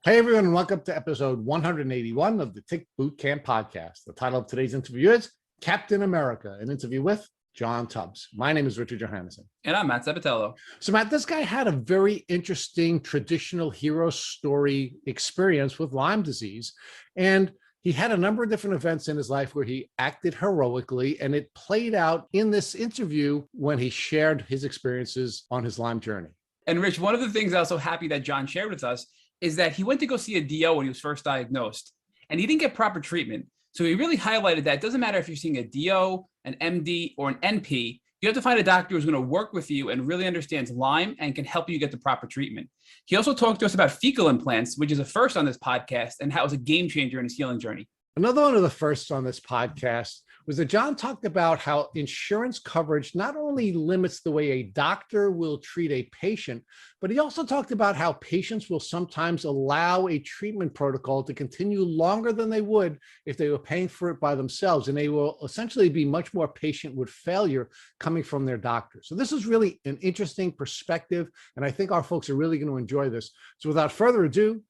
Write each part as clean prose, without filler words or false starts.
Hey everyone, and welcome to episode 181 of the Tick Boot Camp podcast. The title of today's interview is Captain America, an interview with John Tubbs. My name is Richard Johannesson. And I'm Matt Sabatello. So Matt, this guy had a very interesting traditional hero story experience with Lyme disease. And he had a number of different events in his life where he acted heroically, and it played out in this interview when he shared his experiences on his Lyme journey. And Rich, one of the things I was so happy that John shared with us is that he went to go see a DO when he was first diagnosed, and he didn't get proper treatment. So he really highlighted that it doesn't matter if you're seeing a DO, an MD, or an NP, you have to find a doctor who's going to work with you and really understands Lyme and can help you get the proper treatment. He also talked to us about fecal implants, which is a first on this podcast, and how it was a game changer in his healing journey. Another one of the firsts on this podcast was that John talked about how insurance coverage not only limits the way a doctor will treat a patient, but he also talked about how patients will sometimes allow a treatment protocol to continue longer than they would if they were paying for it by themselves. And they will essentially be much more patient with failure coming from their doctor. So this is really an interesting perspective, and I think our folks are really going to enjoy this. So without further ado,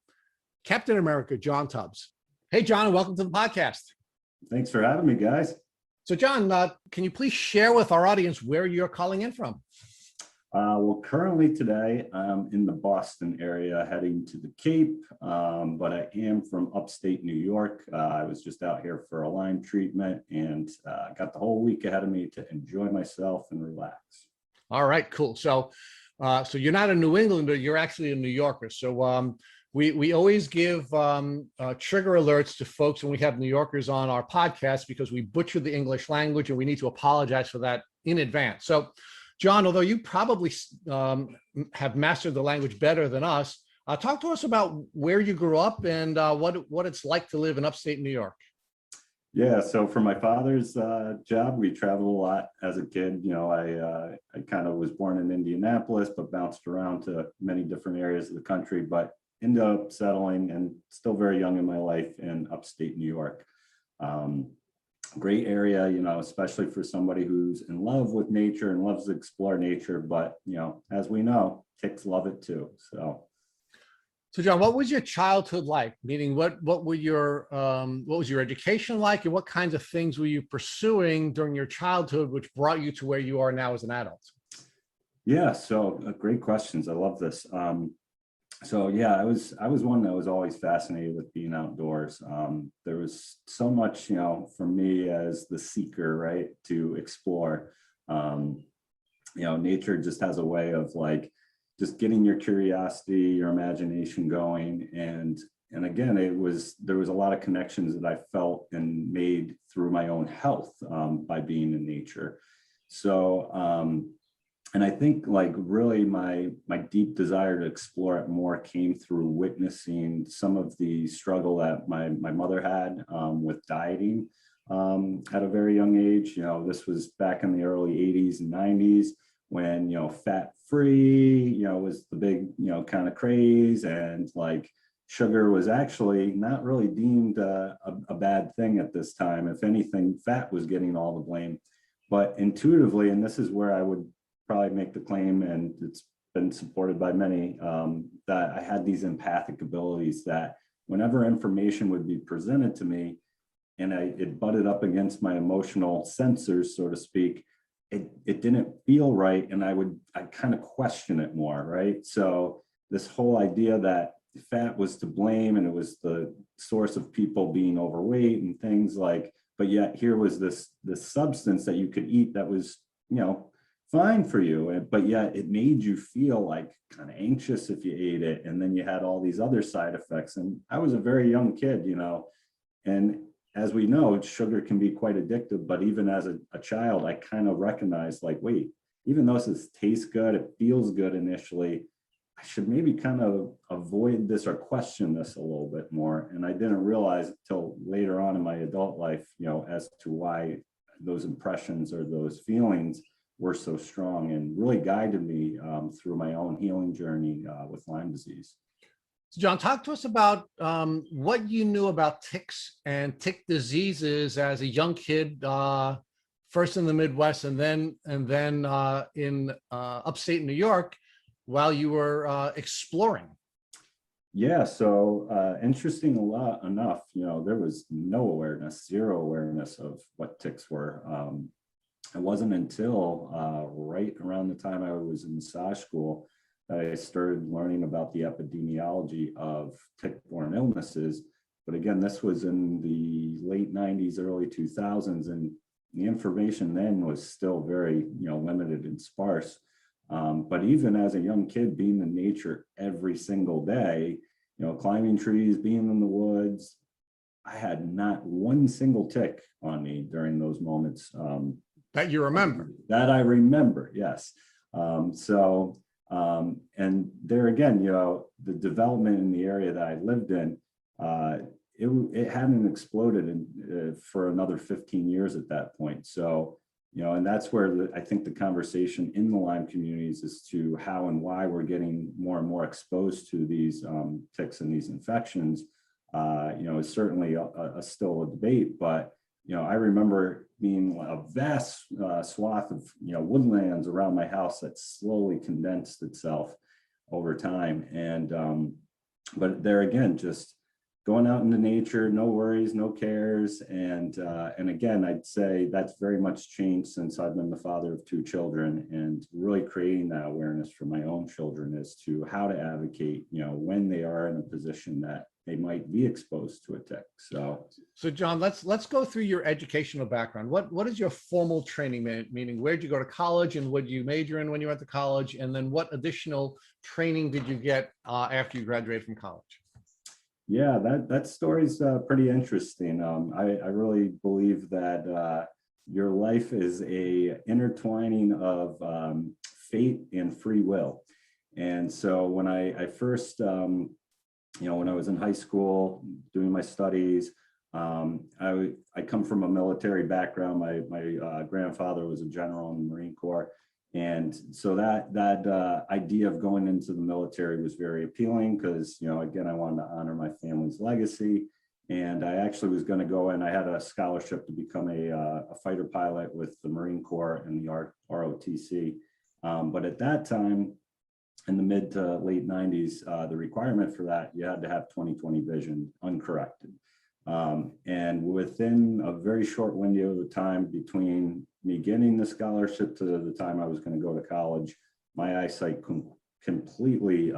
Captain America, John Tubbs. Hey, John, and welcome to the podcast. Thanks for having me, guys. So, John, can you please share with our audience where you're calling in from? Well, currently today, I'm in the Boston area heading to the Cape, but I am from upstate New York. I was just out here for a Lyme treatment and got the whole week ahead of me to enjoy myself and relax. All right, cool. So you're not a New Englander, you're actually a New Yorker. So we always give trigger alerts to folks when we have New Yorkers on our podcast because we butcher the English language, and we need to apologize for that in advance. So, John, although you probably have mastered the language better than us, talk to us about where you grew up and what it's like to live in upstate New York. Yeah, so for my father's job, we traveled a lot as a kid. You know, I kind of was born in Indianapolis, but bounced around to many different areas of the country, but ended up settling, and still very young in my life, in upstate New York. Great area, you know, especially for somebody who's in love with nature and loves to explore nature. But, you know, as we know, ticks love it too. So John, what was your childhood like? Meaning, what was your education like, and what kinds of things were you pursuing during your childhood, which brought you to where you are now as an adult? Yeah, so great questions. I love this. So yeah, I was one that was always fascinated with being outdoors. There was so much, you know, for me as the seeker, right, to explore. You know, nature just has a way of like just getting your curiosity, your imagination going, and again, there was a lot of connections that I felt and made through my own health by being in nature. So and I think like really my deep desire to explore it more came through witnessing some of the struggle that my mother had with dieting at a very young age. You know, this was back in the early 80s and 90s when, you know, fat free, you know, was the big, you know, kind of craze, and like sugar was actually not really deemed a bad thing at this time. If anything, fat was getting all the blame. But intuitively, and this is where I would probably make the claim, and it's been supported by many, that I had these empathic abilities that whenever information would be presented to me and it butted up against my emotional sensors, so to speak, it didn't feel right, and I kind of question it more, right? So this whole idea that fat was to blame and it was the source of people being overweight and things like, but yet here was this substance that you could eat that was, you know, fine for you, but yet it made you feel like kind of anxious if you ate it, and then you had all these other side effects. And I was a very young kid, you know, and as we know, sugar can be quite addictive, but even as a child, I kind of recognized like, wait, even though this tastes good, it feels good initially, I should maybe kind of avoid this or question this a little bit more. And I didn't realize until later on in my adult life, you know, as to why those impressions or those feelings were so strong, and really guided me through my own healing journey with Lyme disease. So John, talk to us about what you knew about ticks and tick diseases as a young kid, first in the Midwest and then in upstate New York, while you were exploring. Yeah, so interesting enough, there was no awareness, zero awareness of what ticks were. It wasn't until right around the time I was in massage school that I started learning about the epidemiology of tick-borne illnesses. But again, this was in the late 90s, early 2000s, and the information then was still very, limited and sparse. But even as a young kid, being in nature every single day, climbing trees, being in the woods, I had not one single tick on me during those moments. That you remember. That I remember, yes. And there again, the development in the area that I lived in, it hadn't exploded for another 15 years at that point. So, and that's where I think the conversation in the Lyme communities is to how and why we're getting more and more exposed to these ticks and these infections, is certainly still a debate, but I remember being a vast swath of, woodlands around my house that slowly condensed itself over time. And, but there again, just going out into nature, no worries, no cares. And again, I'd say that's very much changed since I've been the father of 2 children, and really creating that awareness for my own children as to how to advocate, when they are in a position that they might be exposed to a tick. So John, let's go through your educational background. What is your formal training, meaning where'd you go to college and what did you major in when you went to college? And then what additional training did you get after you graduated from college? Yeah, that story's pretty interesting. I really believe that your life is a intertwining of fate and free will. And so when I first, when I was in high school doing my studies, I come from a military background. My grandfather was a general in the Marine Corps. And so that idea of going into the military was very appealing because, again, I wanted to honor my family's legacy. And I actually was going to go in. I had a scholarship to become a fighter pilot with the Marine Corps and the ROTC. But at that time, in the mid to late 90s, the requirement for that, you had to have 20/20 vision uncorrected. And within a very short window of time between me getting the scholarship to the time I was going to go to college, my eyesight completely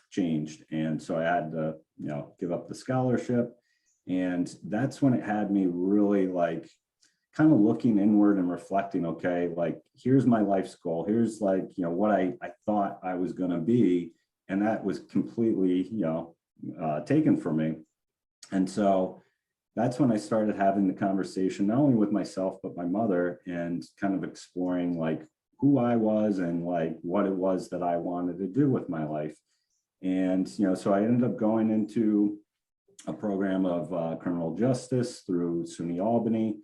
changed. And so I had to, give up the scholarship. And that's when it had me really kind of looking inward and reflecting, okay, here's my life's goal. Here's what I thought I was going to be. And that was completely, taken from me. And so that's when I started having the conversation, not only with myself, but my mother, and kind of exploring who I was and what it was that I wanted to do with my life. And, so I ended up going into a program of criminal justice through SUNY Albany,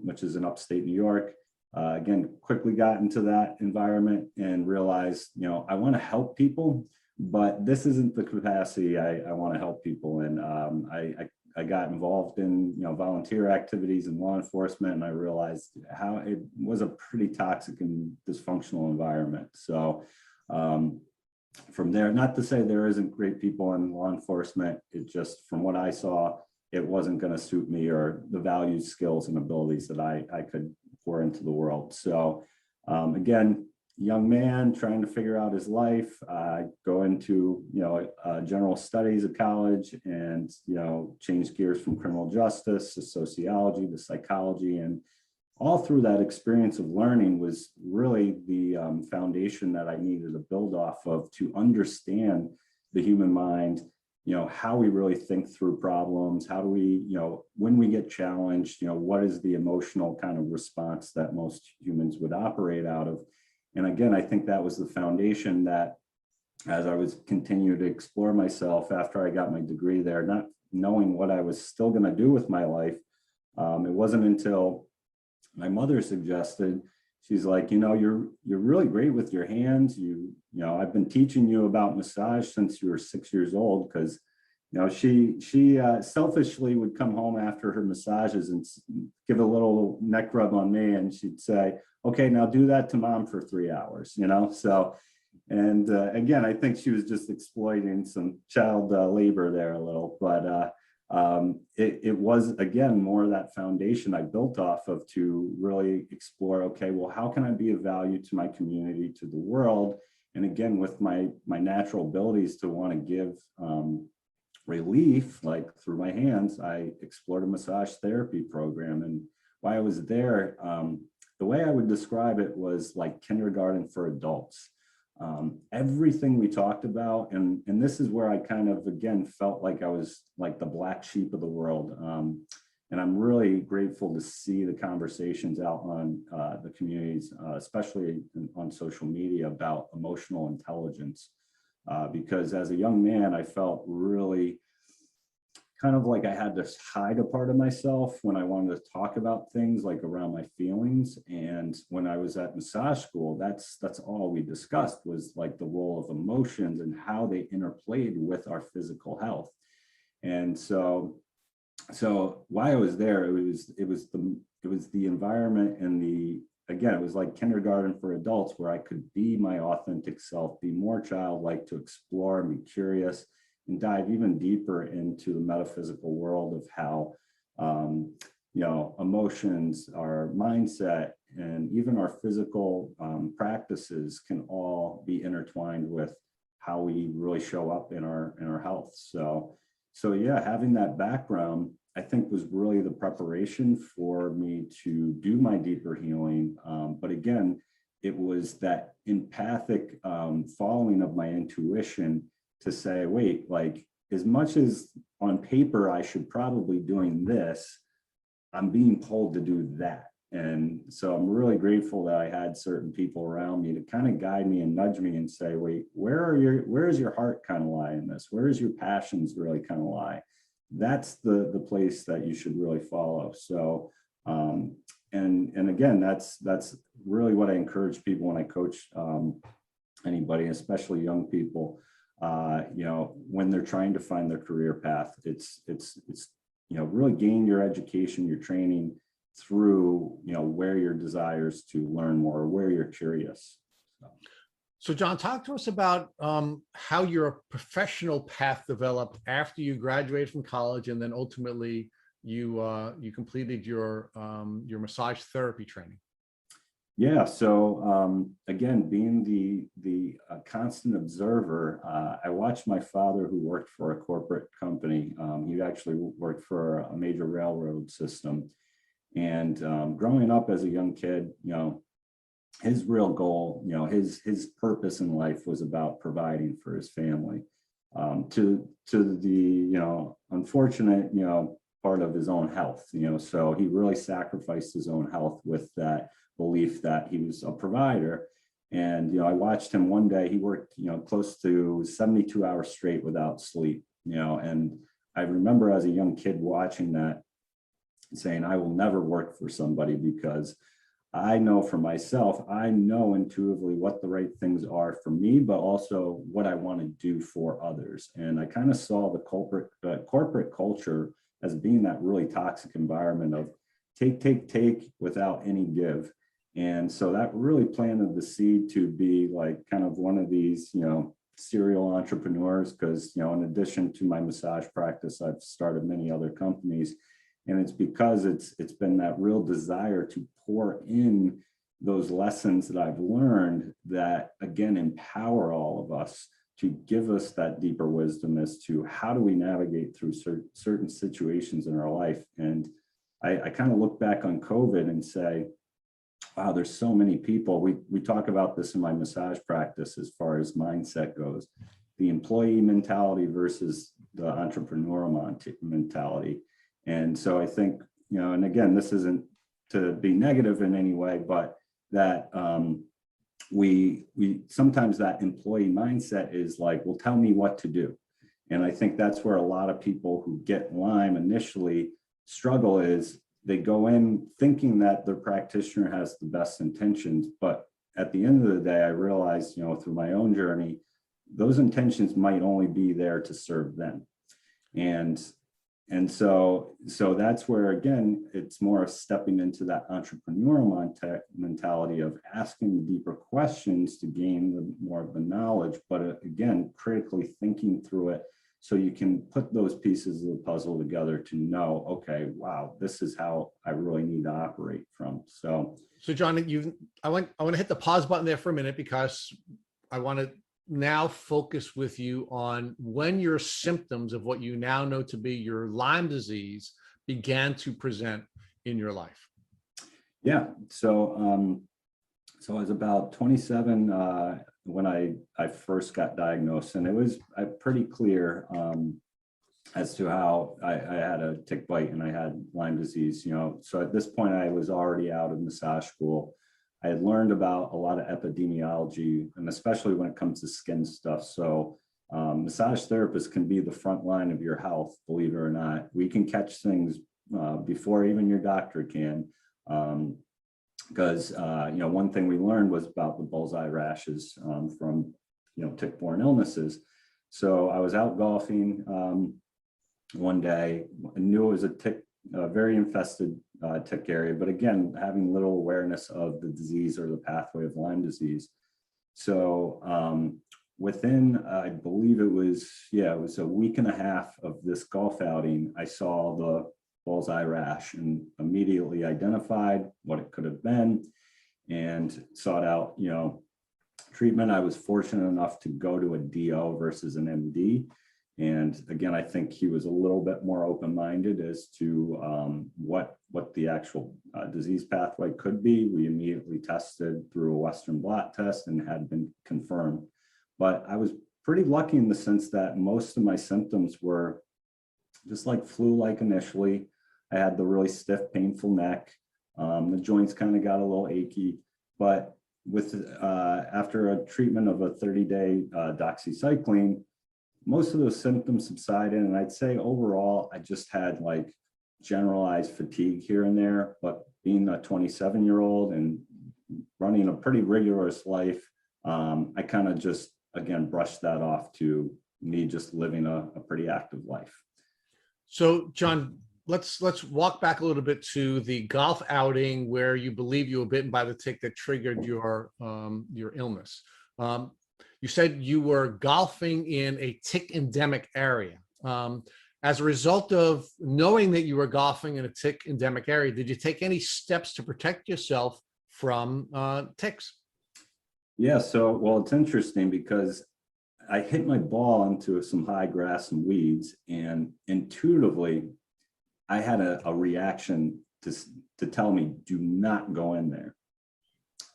which is in upstate New York. Again, quickly got into that environment and realized, I want to help people, but this isn't the capacity I want to help people. And I got involved in, volunteer activities in law enforcement, and I realized how it was a pretty toxic and dysfunctional environment. So from there, not to say there isn't great people in law enforcement, it just, from what I saw, it wasn't going to suit me or the values, skills, and abilities that I could pour into the world. So again, young man trying to figure out his life, go into, general studies at college and, change gears from criminal justice to sociology to psychology. And all through that experience of learning was really the foundation that I needed to build off of to understand the human mind, how we really think through problems, how do we, when we get challenged, what is the emotional kind of response that most humans would operate out of. And again, I think that was the foundation that as I was continuing to explore myself after I got my degree there, not knowing what I was still going to do with my life, it wasn't until my mother suggested, she's like, you're really great with your hands. I've been teaching you about massage since you were 6 years old, because she selfishly would come home after her massages and give a little neck rub on me, and she'd say, okay, now do that to mom for 3 hours, so, And again, I think she was just exploiting some child labor there a little, but it was, again, more of that foundation I built off of to really explore, okay, well, how can I be of value to my community, to the world? And again, with my natural abilities to want to give relief, like through my hands, I explored a massage therapy program. And while I was there, the way I would describe it was like kindergarten for adults. Everything we talked about, and this is where I kind of, again, felt like I was like the black sheep of the world. And I'm really grateful to see the conversations out on the communities, especially on social media, about emotional intelligence. Because as a young man, I felt really kind of like I had to hide a part of myself when I wanted to talk about things like around my feelings. And when I was at massage school, that's all we discussed, was like the role of emotions and how they interplayed with our physical health. And so while I was there, it was the environment and again, it was like kindergarten for adults, where I could be my authentic self, be more childlike, to explore and be curious, and dive even deeper into the metaphysical world of how, emotions, our mindset, and even our physical practices can all be intertwined with how we really show up in our health. So yeah, having that background, I think, was really the preparation for me to do my deeper healing. But again, it was that empathic following of my intuition to say, wait, like, as much as on paper I should probably doing this, I'm being pulled to do that. And so I'm really grateful that I had certain people around me to kind of guide me and nudge me and say, wait, where is your heart kind of lie in this? Where is your passions really kind of lie? That's the place that you should really follow. So, and again, that's really what I encourage people when I coach anybody, especially young people. When they're trying to find their career path, it's really gain your education, your training through where your desires to learn more, where you're curious. So John, talk to us about how your professional path developed after you graduated from college, and then ultimately you completed your massage therapy training. Yeah. So again, being the constant observer, I watched my father, who worked for a corporate company. He actually worked for a major railroad system. And growing up as a young kid, his real goal, his purpose in life was about providing for his family. To the unfortunate part of his own health. So he really sacrificed his own health with that belief that he was a provider. And I watched him one day. He worked close to 72 hours straight without sleep. And I remember as a young kid watching that, saying, I will never work for somebody, because I know for myself, I know intuitively what the right things are for me, but also what I want to do for others. And I kind of saw the corporate culture as being that really toxic environment of take without any give. And so that really planted the seed to be like kind of one of these, serial entrepreneurs, because, in addition to my massage practice, I've started many other companies. And it's because it's been that real desire to pour in those lessons that I've learned that, again, empower all of us, to give us that deeper wisdom as to how do we navigate through certain situations in our life. And I kind of look back on COVID and say, wow, there's so many people. We talk about this in my massage practice as far as mindset goes, the employee mentality versus the entrepreneurial mentality. And so I think, and again, this isn't to be negative in any way, but that we sometimes that employee mindset is like, well, tell me what to do. And I think that's where a lot of people who get Lyme initially struggle, is they go in thinking that their practitioner has the best intentions. But at the end of the day, I realized, through my own journey, those intentions might only be there to serve them. And And so that's where, again, it's more of stepping into that entrepreneurial mentality of asking the deeper questions to gain more of the knowledge, but again, critically thinking through it so you can put those pieces of the puzzle together to know, okay, wow, this is how I really need to operate from. So John, I want to hit the pause button there for a minute, because I want to now focus with you on when your symptoms of what you now know to be your Lyme disease began to present in your life. Yeah, so I was about 27 when I first got diagnosed, and it was pretty clear as to how I had a tick bite and I had Lyme disease. So at this point I was already out of massage school. I had learned about a lot of epidemiology, and especially when it comes to skin stuff. So massage therapists can be the front line of your health, believe it or not. We can catch things before even your doctor can. Because one thing we learned was about the bullseye rashes from tick-borne illnesses. So I was out golfing one day. I knew it was a very infested tick area, but again, having little awareness of the disease or the pathway of Lyme disease. So within, I believe it was a week and a half of this golf outing, I saw the bullseye rash and immediately identified what it could have been and sought out, treatment. I was fortunate enough to go to a DO versus an MD. And again, I think he was a little bit more open-minded as to what the actual disease pathway could be. We immediately tested through a Western blot test and had been confirmed. But I was pretty lucky in the sense that most of my symptoms were just like flu-like initially. I had the really stiff, painful neck. The joints kind of got a little achy, but after a treatment of a 30-day doxycycline, most of those symptoms subsided. And I'd say overall, I just had like generalized fatigue here and there, but being a 27-year-old and running a pretty rigorous life, I kind of just, again, brushed that off to me just living a pretty active life. So John, let's walk back a little bit to the golf outing where you believe you were bitten by the tick that triggered your illness. You said you were golfing in a tick endemic area. As a result of knowing that you were golfing in a tick endemic area, did you take any steps to protect yourself from ticks? Yeah, well, it's interesting because I hit my ball into some high grass and weeds, and intuitively, I had a reaction to tell me, do not go in there.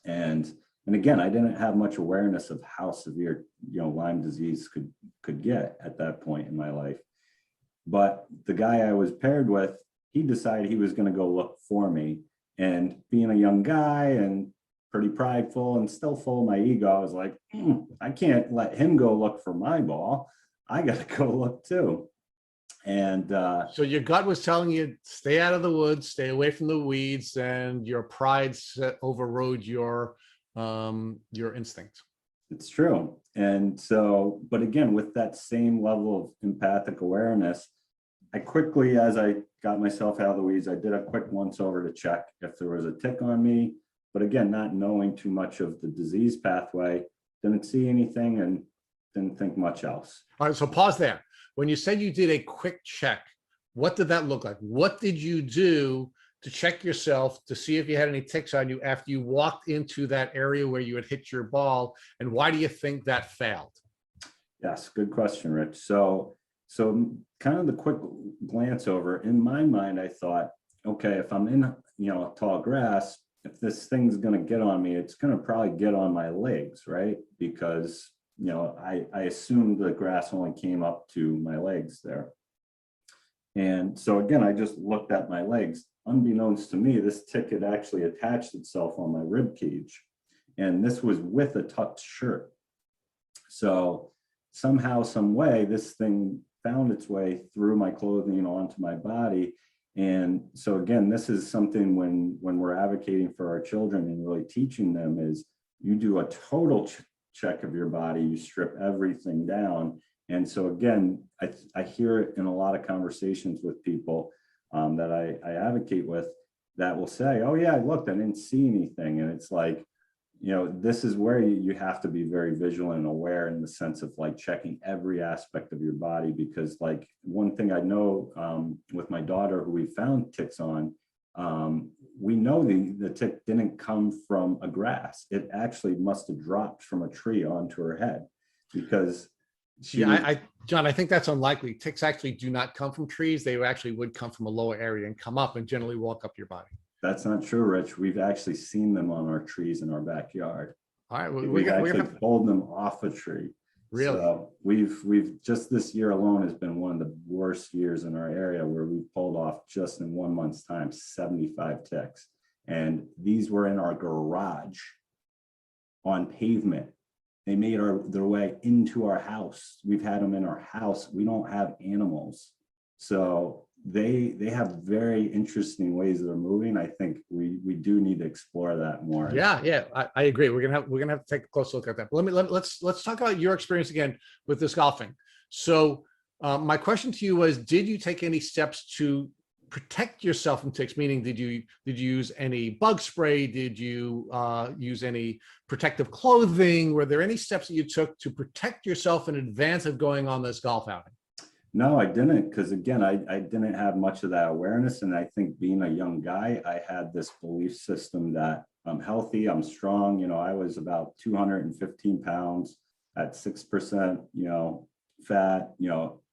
And again, I didn't have much awareness of how severe, Lyme disease could get at that point in my life. But the guy I was paired with, he decided he was going to go look for me. And being a young guy and pretty prideful and still full of my ego, I was like, I can't let him go look for my ball. I got to go look too. And so your gut was telling you, stay out of the woods, stay away from the weeds, and your pride overrode your instinct. It's true. And so, but again, with that same level of empathic awareness, I quickly, as I got myself out of the weeds, I did a quick once over to check if there was a tick on me. But again, not knowing too much of the disease pathway, didn't see anything and didn't think much else. All right, so pause there. When you said you did a quick check, what did that look like? What did you do to check yourself to see if you had any ticks on you after you walked into that area where you had hit your ball? And why do you think that failed? Yes, good question, Rich. So kind of the quick glance over, in my mind, I thought, okay, if I'm in, tall grass, if this thing's going to get on me, it's going to probably get on my legs, right? Because, I assumed the grass only came up to my legs there. And so again, I just looked at my legs. Unbeknownst to me, this tick had actually attached itself on my rib cage. And this was with a tucked shirt. So somehow, some way, this thing found its way through my clothing onto my body. And so again, this is something when we're advocating for our children and really teaching them is you do a total check of your body, you strip everything down, And so again, I hear it in a lot of conversations with people that I advocate with that will say, oh yeah, I looked, I didn't see anything. And it's like, this is where you have to be very vigilant and aware in the sense of like checking every aspect of your body, because like one thing I know with my daughter who we found ticks on, we know the tick didn't come from a grass. It actually must have dropped from a tree onto her head, because John, I think that's unlikely. Ticks actually do not come from trees. They actually would come from a lower area and come up and generally walk up your body. That's not true, Rich. We've actually seen them on our trees in our backyard. All right, We've actually pulled them off a tree. Really? So we've just this year alone has been one of the worst years in our area, where we pulled off just in 1 month's time 75 ticks, and these were in our garage on pavement. They made their way into our house. We've had them in our house. We don't have animals, so they have very interesting ways they're moving. I think we do need to explore that more. Yeah, I agree. We're gonna have to take a close look at that. But let's talk about your experience again with this golfing. So my question to you was, did you take any steps to protect yourself from ticks? Meaning, did you use any bug spray? Did you use any protective clothing? Were there any steps that you took to protect yourself in advance of going on this golf outing? No, I didn't, because again, I didn't have much of that awareness. And I think being a young guy, I had this belief system that I'm healthy, I'm strong. I was about 215 pounds at 6%, fat,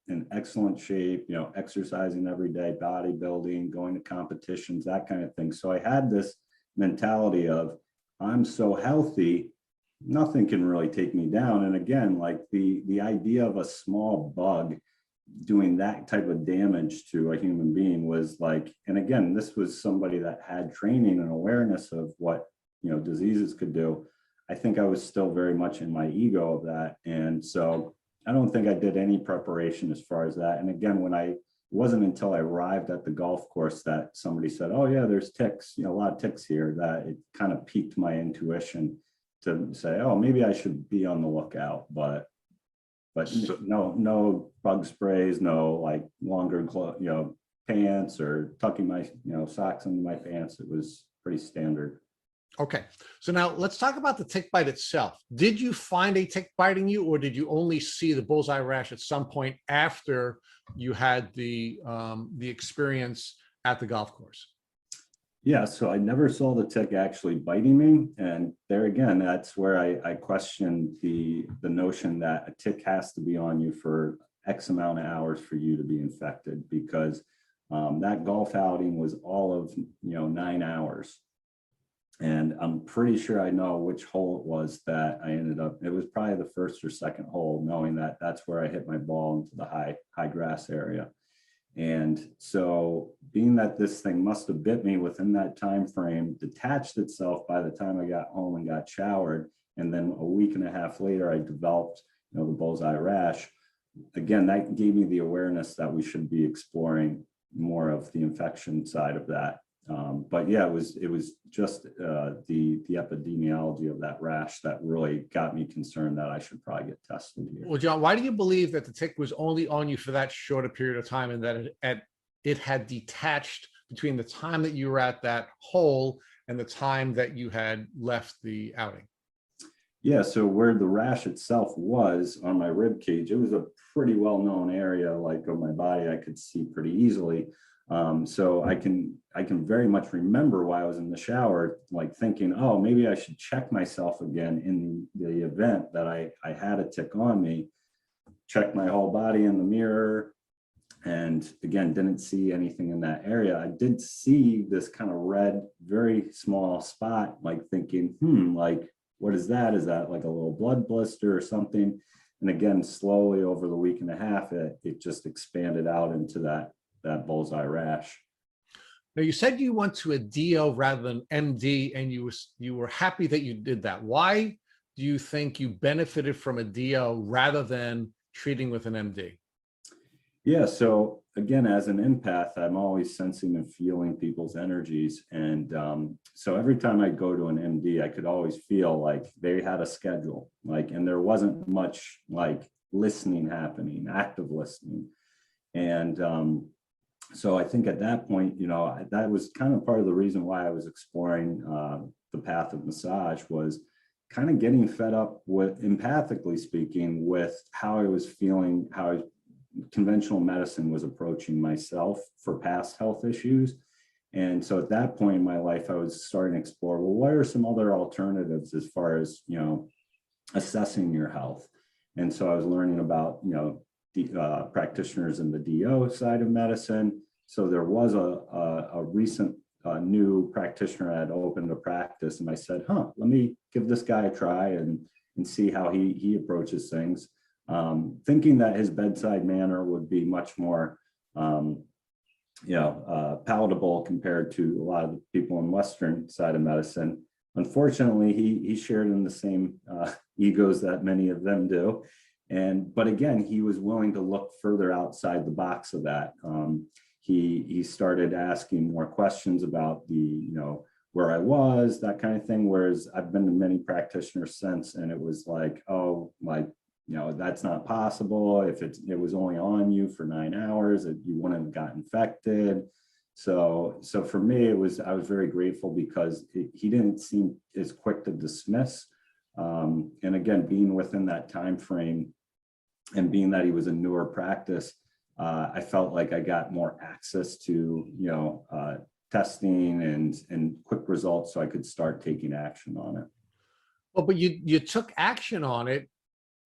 in excellent shape, exercising every day, bodybuilding, going to competitions, that kind of thing. So I had this mentality of, I'm so healthy, nothing can really take me down. And again, like the idea of a small bug doing that type of damage to a human being was like, and again, this was somebody that had training and awareness of what, diseases could do. I think I was still very much in my ego of that. And so I don't think I did any preparation as far as that. And again, it wasn't until I arrived at the golf course that somebody said, oh yeah, there's ticks, a lot of ticks here, that it kind of piqued my intuition to say, oh, maybe I should be on the lookout. But no bug sprays, no like longer pants or tucking my socks into my pants. It was pretty standard. Okay, so now let's talk about the tick bite itself. Did you find a tick biting you, or did you only see the bullseye rash at some point after you had the experience at the golf course? Yeah, so I never saw the tick actually biting me. And there again, that's where I question the notion that a tick has to be on you for X amount of hours for you to be infected, because that golf outing was all of 9 hours. And I'm pretty sure I know which hole it was that I ended up. It was probably the first or second hole, knowing that that's where I hit my ball into the high grass area. And so being that this thing must have bit me within that time frame, detached itself by the time I got home and got showered, and then a week and a half later I developed the bullseye rash. Again, that gave me the awareness that we should be exploring more of the infection side of that. But yeah, it was just the epidemiology of that rash that really got me concerned that I should probably get tested here. Well, John, why do you believe that the tick was only on you for that short a period of time, and that it had detached between the time that you were at that hole and the time that you had left the outing? Yeah, so where the rash itself was on my rib cage, it was a pretty well-known area, like of my body, I could see pretty easily. So I can very much remember while I was in the shower, like thinking, oh, maybe I should check myself again in the event that I had a tick on me. Check my whole body in the mirror, and again, didn't see anything in that area. I did see this kind of red, very small spot, like thinking, like, what is that? Is that like a little blood blister or something? And again, slowly over the week and a half, it just expanded out into that bullseye rash. Now, you said you went to a DO rather than MD, and you were happy that you did that. Why do you think you benefited from a DO rather than treating with an MD? Yeah, so again, as an empath, I'm always sensing and feeling people's energies. And so every time I go to an MD, I could always feel like they had a schedule, and there wasn't much like listening happening, active listening. And so I think at that point, that was kind of part of the reason why I was exploring the path of massage, was kind of getting fed up with, empathically speaking, with how I was feeling, how conventional medicine was approaching myself for past health issues. And so at that point in my life, I was starting to explore, well, what are some other alternatives as far as, assessing your health? And so I was learning about, the practitioners in the DO side of medicine. So there was a recent new practitioner had opened a practice, and I said, let me give this guy a try and see how he approaches things, thinking that his bedside manner would be much more palatable compared to a lot of the people in Western side of medicine. Unfortunately, he shared in the same egos that many of them do. But again, he was willing to look further outside the box of that. He started asking more questions about where I was, that kind of thing. Whereas I've been to many practitioners since, and it was like, that's not possible. If it was only on you for 9 hours, you wouldn't have got infected. So for me, I was very grateful because he didn't seem as quick to dismiss. And again, being within that time frame, and being that he was a newer practice, I felt like I got more access to testing and quick results, so I could start taking action on it. Well, but you took action on it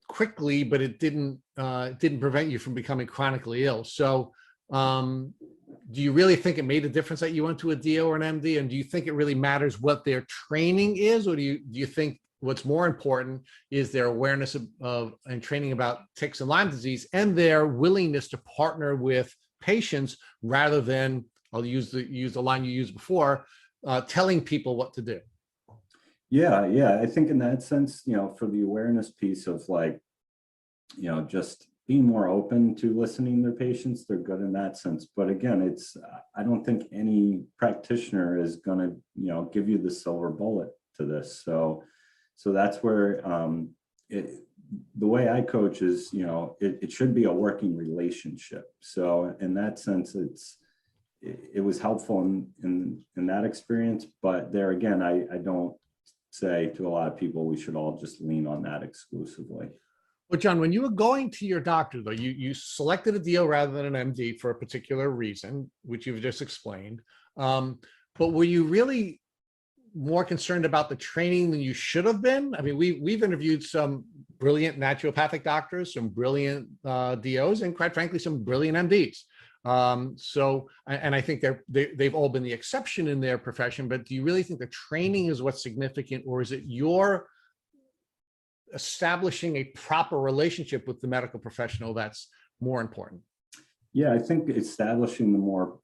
quickly, but it didn't prevent you from becoming chronically ill. So do you really think it made a difference that you went to a DO or an MD? And do you think it really matters what their training is? Or do you think what's more important is their awareness of and training about ticks and Lyme disease, and their willingness to partner with patients rather than, I'll use the line you used before, telling people what to do? Yeah. I think in that sense, for the awareness piece of just being more open to listening to their patients, they're good in that sense. But again, I don't think any practitioner is going to, give you the silver bullet to this. So that's where the way I coach is, it should be a working relationship. So in that sense, it was helpful in that experience. But there again, I don't say to a lot of people, we should all just lean on that exclusively. Well, John, when you were going to your doctor, though, you selected a DO rather than an MD for a particular reason, which you've just explained. But were you really more concerned about the training than you should have been? I mean, we've interviewed some brilliant naturopathic doctors, some brilliant DOs, and quite frankly, some brilliant MDs. And I think they've all been the exception in their profession. But do you really think the training is what's significant, or is it your establishing a proper relationship with the medical professional that's more important? Yeah, I think establishing the more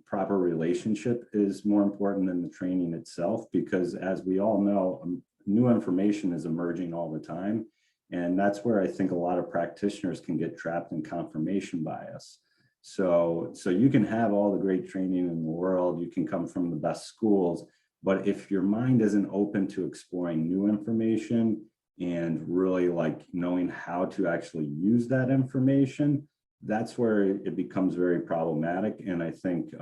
proper relationship is more important than the training itself, because as we all know, new information is emerging all the time. And that's where I think a lot of practitioners can get trapped in confirmation bias. So you can have all the great training in the world, you can come from the best schools, but if your mind isn't open to exploring new information and really knowing how to actually use that information, that's where it becomes very problematic. And I think,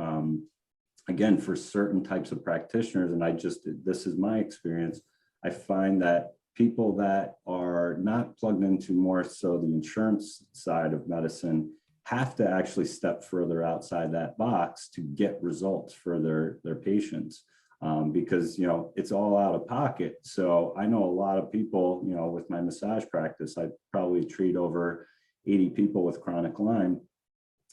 again, for certain types of practitioners, and this is my experience, I find that people that are not plugged into more so the insurance side of medicine have to actually step further outside that box to get results for their patients. Because, it's all out of pocket. So I know a lot of people, with my massage practice, I probably treat over 80 people with chronic Lyme.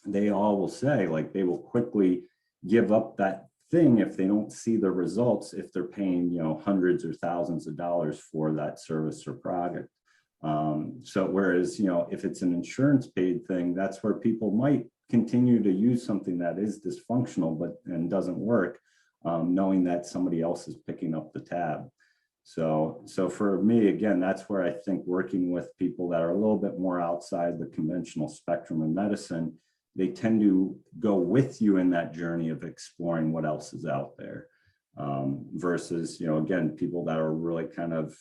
They all will say they will quickly give up that thing if they don't see the results, if they're paying, hundreds or thousands of dollars for that service or product. So whereas, if it's an insurance paid thing, that's where people might continue to use something that is dysfunctional and doesn't work, knowing that somebody else is picking up the tab. So for me, again, that's where I think working with people that are a little bit more outside the conventional spectrum of medicine, they tend to go with you in that journey of exploring what else is out there, versus, again, people that are really kind of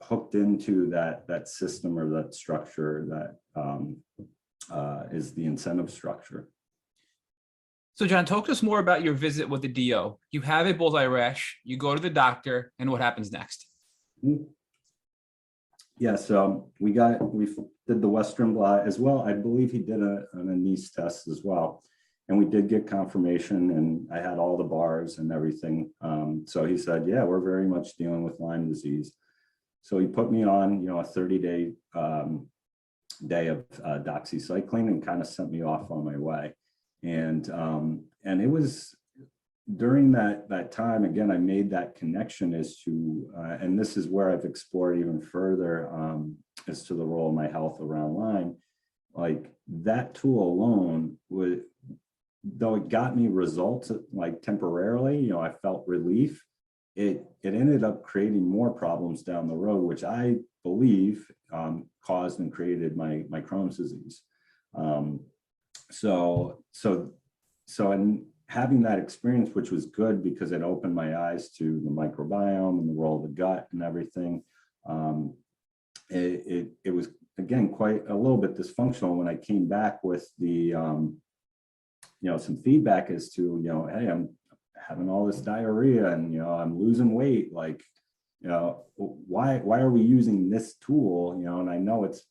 hooked into that system or that structure that is the incentive structure. So John, talk to us more about your visit with the DO. You have a bullseye rash, you go to the doctor, and what happens next? Yeah, so we did the Western blot as well. I believe he did an anise test as well. And we did get confirmation, and I had all the bars and everything. So he said, yeah, we're very much dealing with Lyme disease. So he put me on, a 30-day day of doxycycline and kind of sent me off on my way. And it was during that time, again, I made that connection as to, and this is where I've explored even further as to the role of my health around Lyme. Like that tool alone would, though it got me results like temporarily, I felt relief. It ended up creating more problems down the road, which I believe caused and created my Crohn's disease. And having that experience, which was good because it opened my eyes to the microbiome and the role of the gut and everything. It was, again, quite a little bit dysfunctional when I came back with the, some feedback as to, hey, I'm having all this diarrhea and, I'm losing weight. Like, why are we using this tool? And I know it's,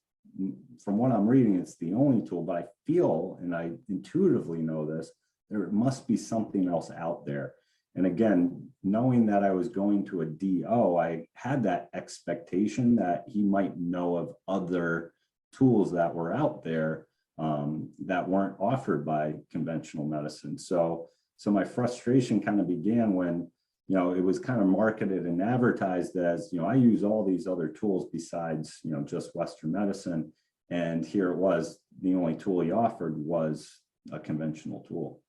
from what I'm reading, it's the only tool, but I feel, and I intuitively know this, there must be something else out there. And again, knowing that I was going to a DO, I had that expectation that he might know of other tools that were out there that weren't offered by conventional medicine. So my frustration kind of began when, it was kind of marketed and advertised as, I use all these other tools besides, just Western medicine. And here it was, the only tool he offered was a conventional tool.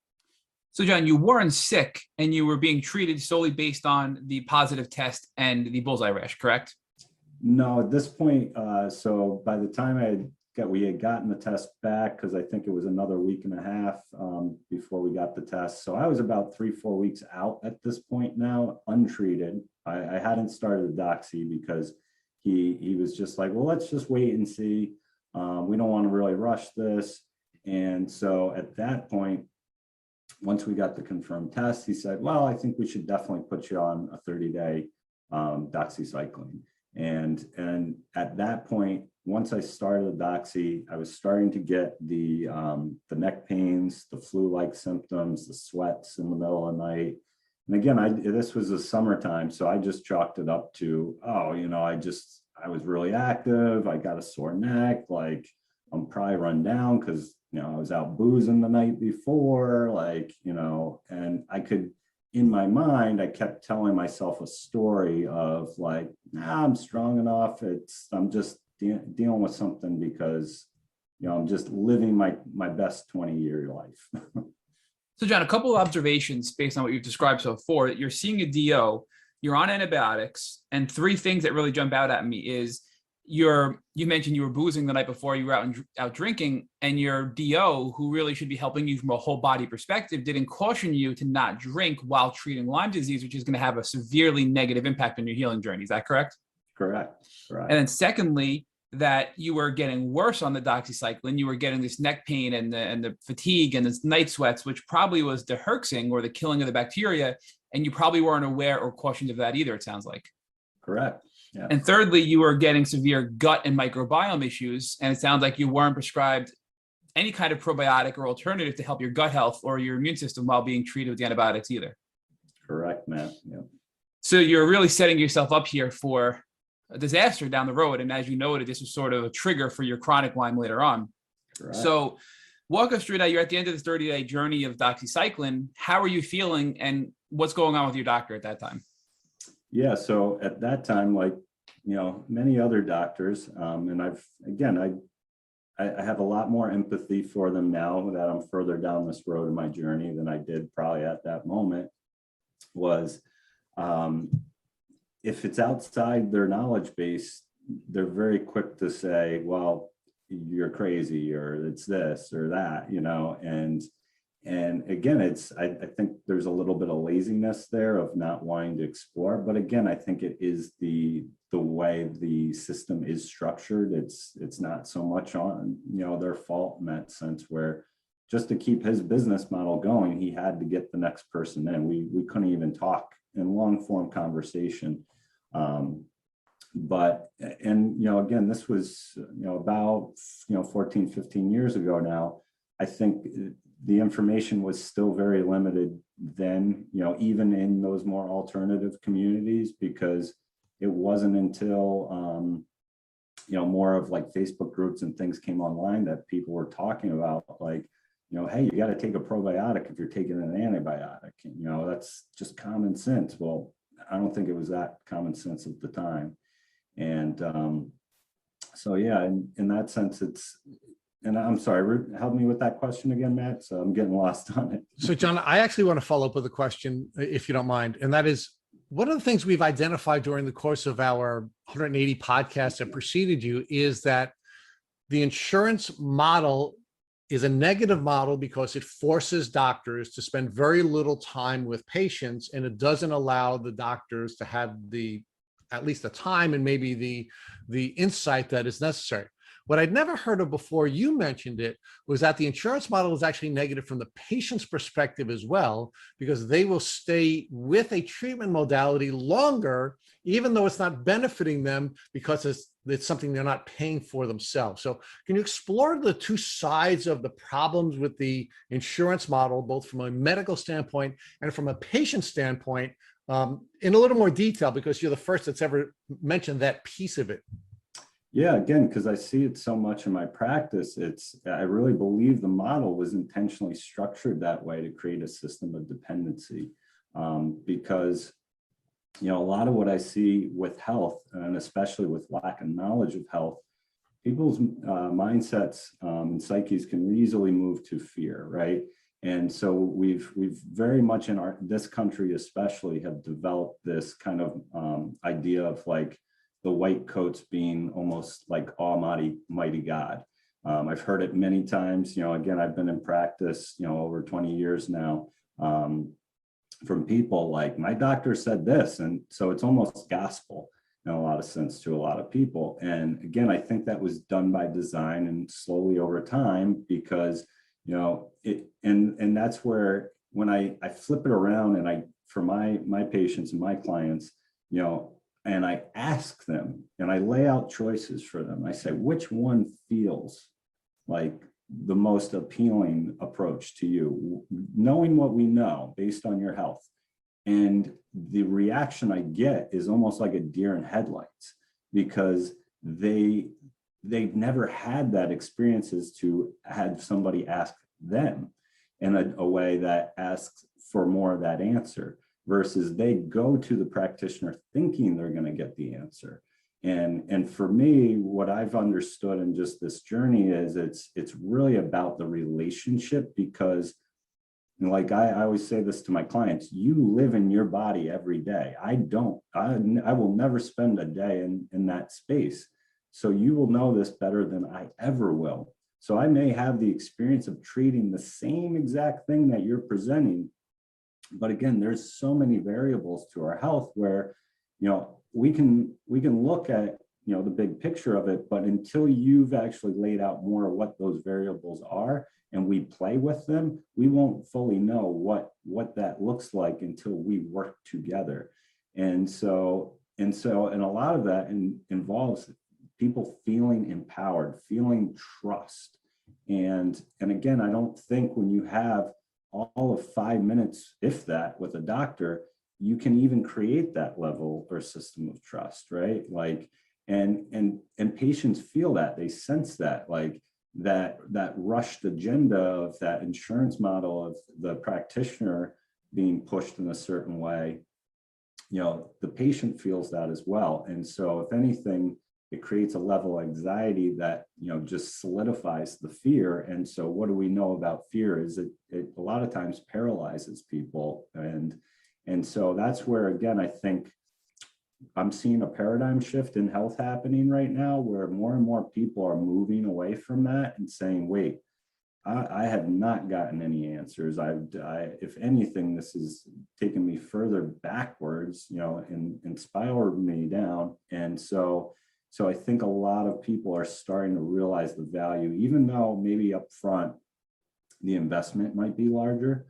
So John, you weren't sick and you were being treated solely based on the positive test and the bullseye rash, correct? No, at this point, so by the time we had gotten the test back, because I think it was another week and a half before we got the test. So I was about 3-4 weeks out at this point now, untreated. I hadn't started the doxy because he was just like, well, let's just wait and see. We don't want to really rush this. And so at that point, once we got the confirmed test, he said, well, I think we should definitely put you on a 30-day doxycycline. And at that point, once I started the doxy, I was starting to get the neck pains, the flu-like symptoms, the sweats in the middle of the night. And again, this was the summertime, so I just chalked it up to, I was really active. I got a sore neck, like I'm probably run down because, I was out boozing the night before, and I could, in my mind, I kept telling myself a story of like, I'm strong enough. I'm just dealing with something because, I'm just living my best 20-year life. So John, a couple of observations based on what you've described so far. You're seeing a DO, you're on antibiotics, and 3 things that really jump out at me is you mentioned you were boozing the night before, you were out drinking, and your DO, who really should be helping you from a whole body perspective, didn't caution you to not drink while treating Lyme disease, which is going to have a severely negative impact on your healing journey. Is that correct? Correct. And then secondly, that you were getting worse on the doxycycline. You were getting this neck pain and the fatigue and this night sweats, which probably was the herxing or the killing of the bacteria. And you probably weren't aware or cautioned of that either, it sounds like. Correct. Yeah. And thirdly, you were getting severe gut and microbiome issues. And it sounds like you weren't prescribed any kind of probiotic or alternative to help your gut health or your immune system while being treated with the antibiotics either. Correct, Matt. Yeah. So you're really setting yourself up here for a disaster down the road. And as you noted, this was sort of a trigger for your chronic Lyme later on. Correct. So walk us through that. You're at the end of this 30-day journey of doxycycline. How are you feeling and what's going on with your doctor at that time? Yeah, so at that time, like, many other doctors, and I have a lot more empathy for them now that I'm further down this road in my journey than I did probably at that moment, was if it's outside their knowledge base, they're very quick to say, well, you're crazy, or it's this or that, And again, I think there's a little bit of laziness there of not wanting to explore. But again, I think it is the way the system is structured. It's not so much on, their fault in that sense, where just to keep his business model going, he had to get the next person in. We couldn't even talk in long form conversation. But again, this was, about, 14, 15 years ago now. I think the information was still very limited then, even in those more alternative communities, because it wasn't until, more of like Facebook groups and things came online that people were talking about, like, hey, you got to take a probiotic if you're taking an antibiotic. That's just common sense. Well, I don't think it was that common sense at the time. And so, yeah, in that sense, and I'm sorry, help me with that question again, Matt. So I'm getting lost on it. So, John, I actually want to follow up with a question, if you don't mind. And that is, one of the things we've identified during the course of our 180 podcasts that preceded you is that the insurance model is a negative model because it forces doctors to spend very little time with patients, and it doesn't allow the doctors to have at least the time and maybe the insight that is necessary. What I'd never heard of before you mentioned it was that the insurance model is actually negative from the patient's perspective as well, because they will stay with a treatment modality longer, even though it's not benefiting them, because it's something they're not paying for themselves. So can you explore the two sides of the problems with the insurance model, both from a medical standpoint and from a patient standpoint, in a little more detail, because you're the first that's ever mentioned that piece of it? Yeah, again, because I see it so much in my practice, I really believe the model was intentionally structured that way to create a system of dependency. Because, a lot of what I see with health, and especially with lack of knowledge of health, people's mindsets and psyches can easily move to fear, right? And so we've very much in this country especially have developed this kind of idea of like the white coats being almost like almighty God. I've heard it many times. Again, I've been in practice, over 20 years now, from people like, my doctor said this. And so it's almost gospel in a lot of sense to a lot of people. And again, I think that was done by design and slowly over time, because, and that's where when I flip it around and for my patients and my clients, and I ask them and I lay out choices for them. I say, which one feels like the most appealing approach to you, knowing what we know based on your health? And the reaction I get is almost like a deer in headlights, because they've never had that experiences to have somebody ask them in a way that asks for more of that answer, versus they go to the practitioner thinking they're going to get the answer. And for me, what I've understood in just this journey is it's really about the relationship, because like I always say this to my clients, you live in your body every day. I will never spend a day in that space. So you will know this better than I ever will. So I may have the experience of treating the same exact thing that you're presenting. But again, there's so many variables to our health where, we can look at, the big picture of it, but until you've actually laid out more of what those variables are and we play with them, we won't fully know what that looks like until we work together. And a lot of that involves people feeling empowered, feeling trust. And again, I don't think when you have all of 5 minutes, if that, with a doctor, you can even create that level or system of trust, right? Like, and patients feel that, they sense that, like that rushed agenda of that insurance model of the practitioner being pushed in a certain way, the patient feels that as well. And so if anything, it creates a level of anxiety that, just solidifies the fear. And so what do we know about fear is it a lot of times paralyzes people. And so that's where, again, I think I'm seeing a paradigm shift in health happening right now, where more and more people are moving away from that and saying, wait, I have not gotten any answers. If anything, this has taken me further backwards, and spiraled me down. And so I think a lot of people are starting to realize the value, even though maybe up front, the investment might be larger.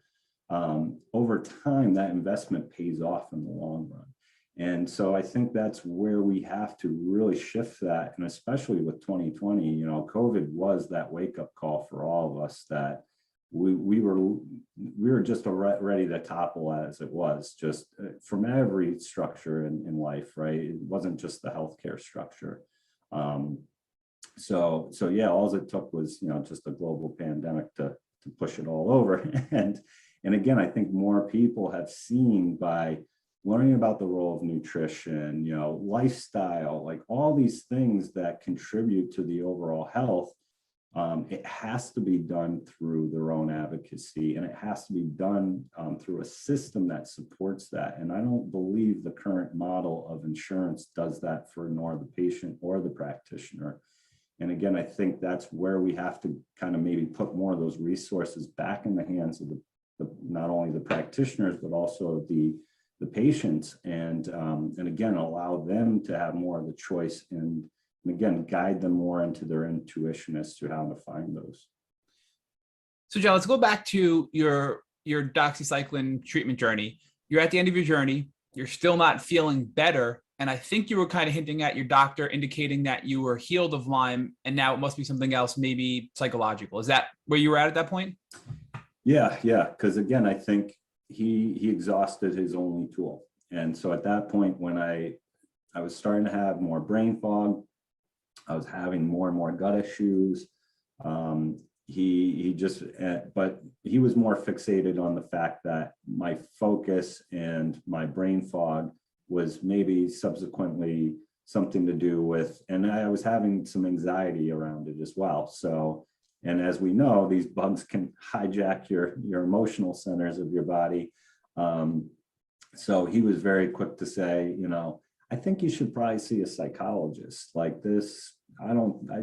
Over time, that investment pays off in the long run. And so I think that's where we have to really shift that. And especially with 2020, COVID was that wake up call for all of us, that we were just ready to topple as it was, just from every structure in life, right? It wasn't just the healthcare structure. So yeah, all it took was, just a global pandemic to push it all over. And again, I think more people have seen, by learning about the role of nutrition, lifestyle, like all these things that contribute to the overall health. It has to be done through their own advocacy, and it has to be done through a system that supports that. And I don't believe the current model of insurance does that for nor the patient or the practitioner. And again, I think that's where we have to kind of maybe put more of those resources back in the hands of not only the practitioners, but also the patients, and again, allow them to have more of the choice, and again, guide them more into their intuition as to how to find those. So John, let's go back to your doxycycline treatment journey. You're at the end of your journey. You're still not feeling better. And I think you were kind of hinting at your doctor, indicating that you were healed of Lyme, and now it must be something else, maybe psychological. Is that where you were at that point? Yeah. Because again, I think he exhausted his only tool. And so at that point, when I was starting to have more brain fog, I was having more and more gut issues. But he was more fixated on the fact that my focus and my brain fog was maybe subsequently something to do with, and I was having some anxiety around it as well. So, and as we know, these bugs can hijack your emotional centers of your body. So he was very quick to say, I think you should probably see a psychologist. Like this,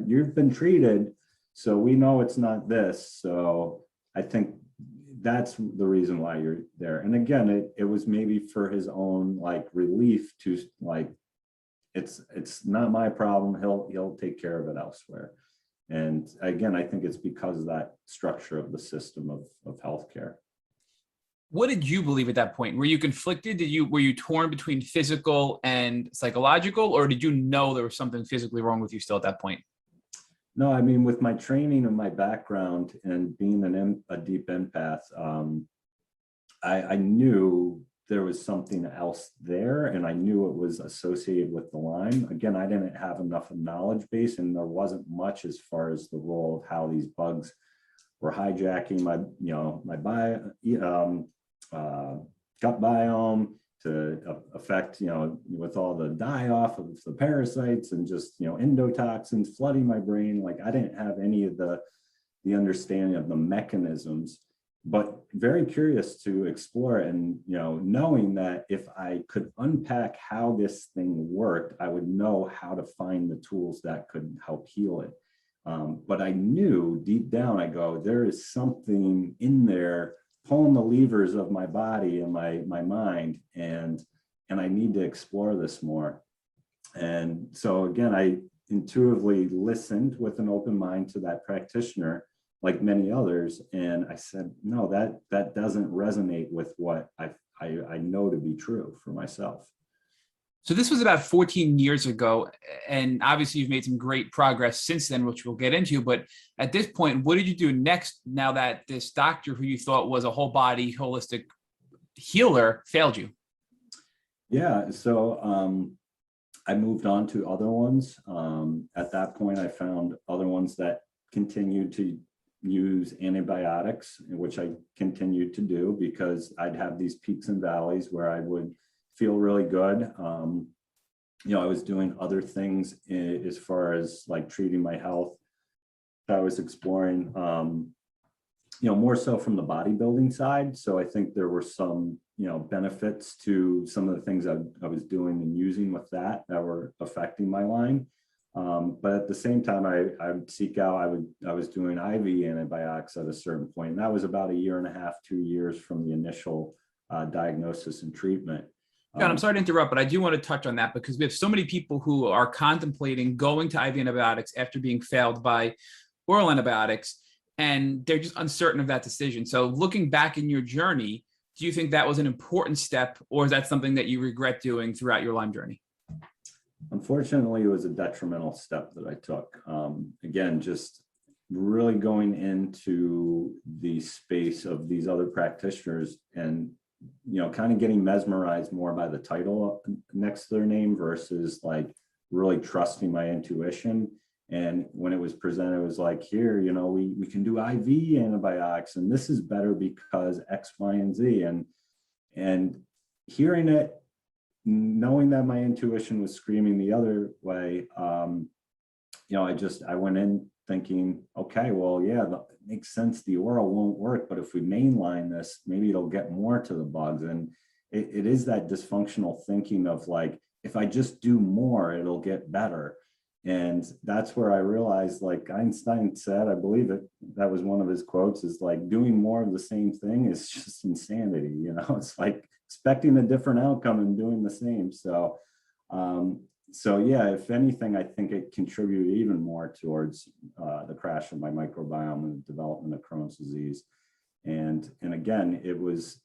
you've been treated, so we know it's not this. So I think that's the reason why you're there. And again, it was maybe for his own relief to it's not my problem. He'll take care of it elsewhere. And again, I think it's because of that structure of the system of healthcare. What did you believe at that point? Were you conflicted? Were you torn between physical and psychological, or did you know there was something physically wrong with you still at that point? No, I mean, with my training and my background and being a deep empath, I knew there was something else there, and I knew it was associated with the Lyme. Again, I didn't have enough knowledge base, and there wasn't much as far as the role of how these bugs were hijacking my gut biome to affect, with all the die-off of the parasites and just, endotoxins flooding my brain. Like I didn't have any of the understanding of the mechanisms, but very curious to explore it. And, knowing that if I could unpack how this thing worked, I would know how to find the tools that could help heal it. But I knew deep down, there is something in there pulling the levers of my body and my mind, and I need to explore this more. And so again, I intuitively listened with an open mind to that practitioner, like many others, and I said, no, that doesn't resonate with what I know to be true for myself. So this was about 14 years ago, and obviously you've made some great progress since then, which we'll get into. But at this point, what did you do next now that this doctor who you thought was a whole body holistic healer failed you? Yeah, so I moved on to other ones. At that point, I found other ones that continued to use antibiotics, which I continued to do because I'd have these peaks and valleys where I would feel really good. I was doing other things as far as treating my health. I was exploring, more so from the bodybuilding side. So I think there were some, benefits to some of the things I was doing and using with that were affecting my Lyme. But at the same time, I would seek out, I was doing IV antibiotics at a certain point, and that was about 1.5 years, 2 years from the initial diagnosis and treatment. John, I'm sorry to interrupt, but I do want to touch on that because we have so many people who are contemplating going to IV antibiotics after being failed by oral antibiotics, and they're just uncertain of that decision. So looking back in your journey, do you think that was an important step, or is that something that you regret doing throughout your Lyme journey? Unfortunately, it was a detrimental step that I took. Again, just really going into the space of these other practitioners and, kind of getting mesmerized more by the title next to their name versus like really trusting my intuition. And when it was presented, it was like, here, we can do IV antibiotics, and this is better because X, Y, and Z. And hearing it, knowing that my intuition was screaming the other way, I went in thinking, okay, well, yeah, it makes sense. The oral won't work, but if we mainline this, maybe it'll get more to the bugs. And it is that dysfunctional thinking of like, if I just do more, it'll get better. And that's where I realized, like Einstein said, I believe that was one of his quotes, is like, doing more of the same thing is just insanity. It's like expecting a different outcome and doing the same. So yeah, if anything, I think it contributed even more towards the crash of my microbiome and the development of Crohn's disease. And again, it was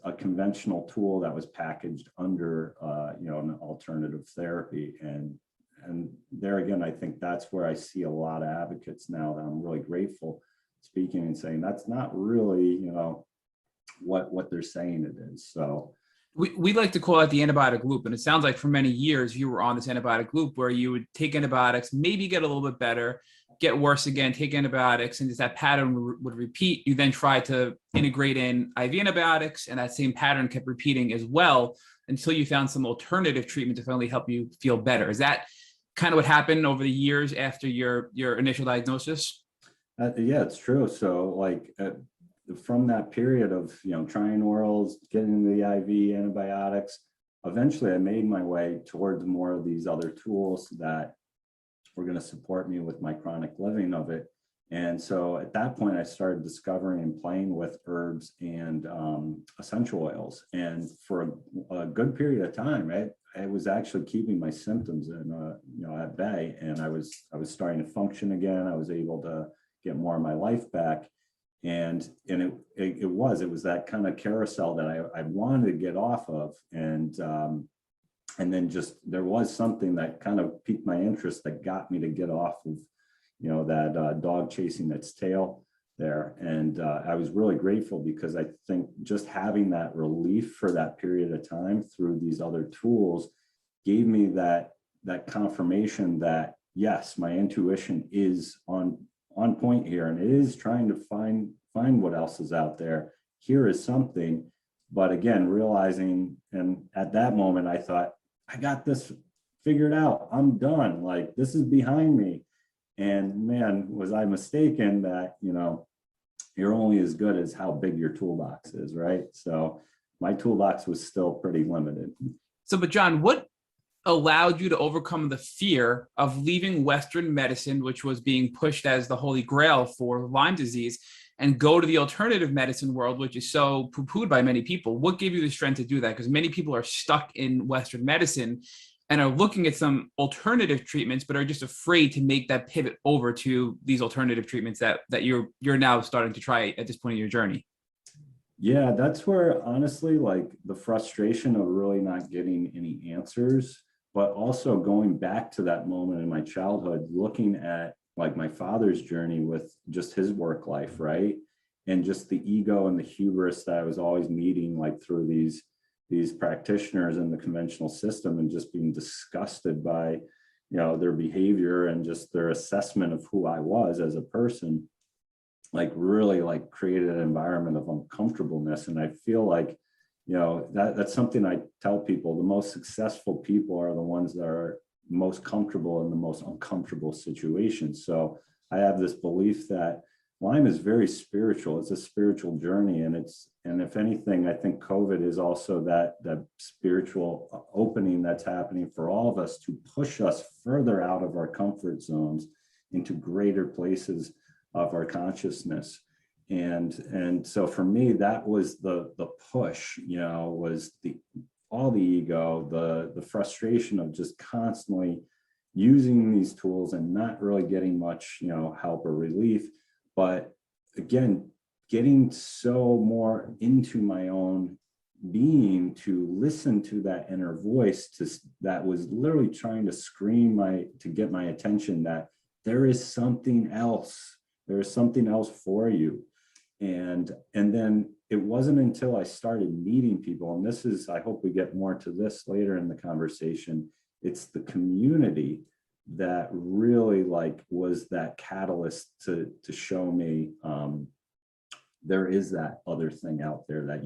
a conventional tool that was packaged under an alternative therapy. And there again, I think that's where I see a lot of advocates now that I'm really grateful speaking and saying that's not really, what they're saying it is. So we like to call it the antibiotic loop. And it sounds like for many years you were on this antibiotic loop where you would take antibiotics, maybe get a little bit better, get worse again, take antibiotics, and just that pattern would repeat. You then try to integrate in IV antibiotics, and that same pattern kept repeating as well until you found some alternative treatment to finally help you feel better. Is that kind of what happened over the years after your initial diagnosis? Yeah, it's true. So like from that period of, trying orals, getting the IV antibiotics, eventually I made my way towards more of these other tools that were going to support me with my chronic living of it. And so at that point, I started discovering and playing with herbs and essential oils. And for a good period of time, I was actually keeping my symptoms at bay, and I was starting to function again. I was able to get more of my life back. And it was that kind of carousel that I wanted to get off of. And then just there was something that kind of piqued my interest that got me to get off of that dog chasing its tail there. And I was really grateful because I think just having that relief for that period of time through these other tools gave me that confirmation that yes, my intuition is on point here, and it is trying to find what else is out there. Here is something. But again, realizing, and at that moment I thought, I got this figured out. I'm done. Like, this is behind me. And man, was I mistaken that, you're only as good as how big your toolbox is, right? So my toolbox was still pretty limited. So, but John, what allowed you to overcome the fear of leaving Western medicine, which was being pushed as the holy grail for Lyme disease, and go to the alternative medicine world, which is so poo-pooed by many people? What gave you the strength to do that? Because many people are stuck in Western medicine and are looking at some alternative treatments, but are just afraid to make that pivot over to these alternative treatments that you're now starting to try at this point in your journey. Yeah, that's where honestly, like the frustration of really not getting any answers, but also going back to that moment in my childhood, looking at like my father's journey with just his work life, right? And just the ego and the hubris that I was always meeting, like through these practitioners in the conventional system, and just being disgusted by, their behavior and just their assessment of who I was as a person, like really like created an environment of uncomfortableness. And I feel like, that's something I tell people. The most successful people are the ones that are most comfortable in the most uncomfortable situations. So I have this belief that Lyme is very spiritual. It's a spiritual journey, and if anything, I think COVID is also that spiritual opening that's happening for all of us to push us further out of our comfort zones into greater places of our consciousness. And so for me, that was the push, was all the ego, the frustration of just constantly using these tools and not really getting much, help or relief. But again, getting so more into my own being to listen to that inner voice that was literally trying to scream to get my attention, that there is something else. There is something else for you. And then it wasn't until I started meeting people, and this is, I hope we get more to this later in the conversation, it's the community that really was that catalyst to show me there is that other thing out there that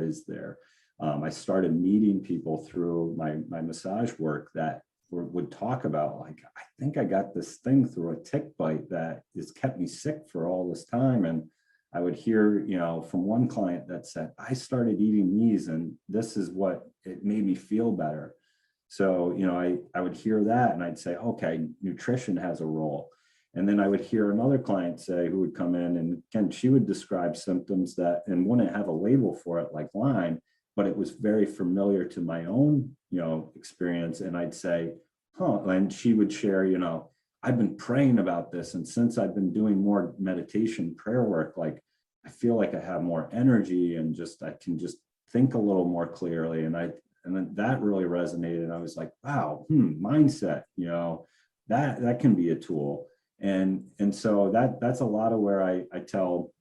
is there. I started meeting people through my massage work that would talk about, I think I got this thing through a tick bite that has kept me sick for all this time. And I would hear, from one client that said, I started eating these and this is what it made me feel better. So, I would hear that and I'd say, okay, nutrition has a role. And then I would hear another client say, who would come in, and again, she would describe symptoms and wouldn't have a label for it like Lyme, but it was very familiar to my own, experience. And I'd say, and she would share, I've been praying about this. And since I've been doing more meditation, prayer work, I feel like I have more energy and I can just think a little more clearly. And then that really resonated. I was like, wow, mindset, that can be a tool. And so that's a lot of where I tell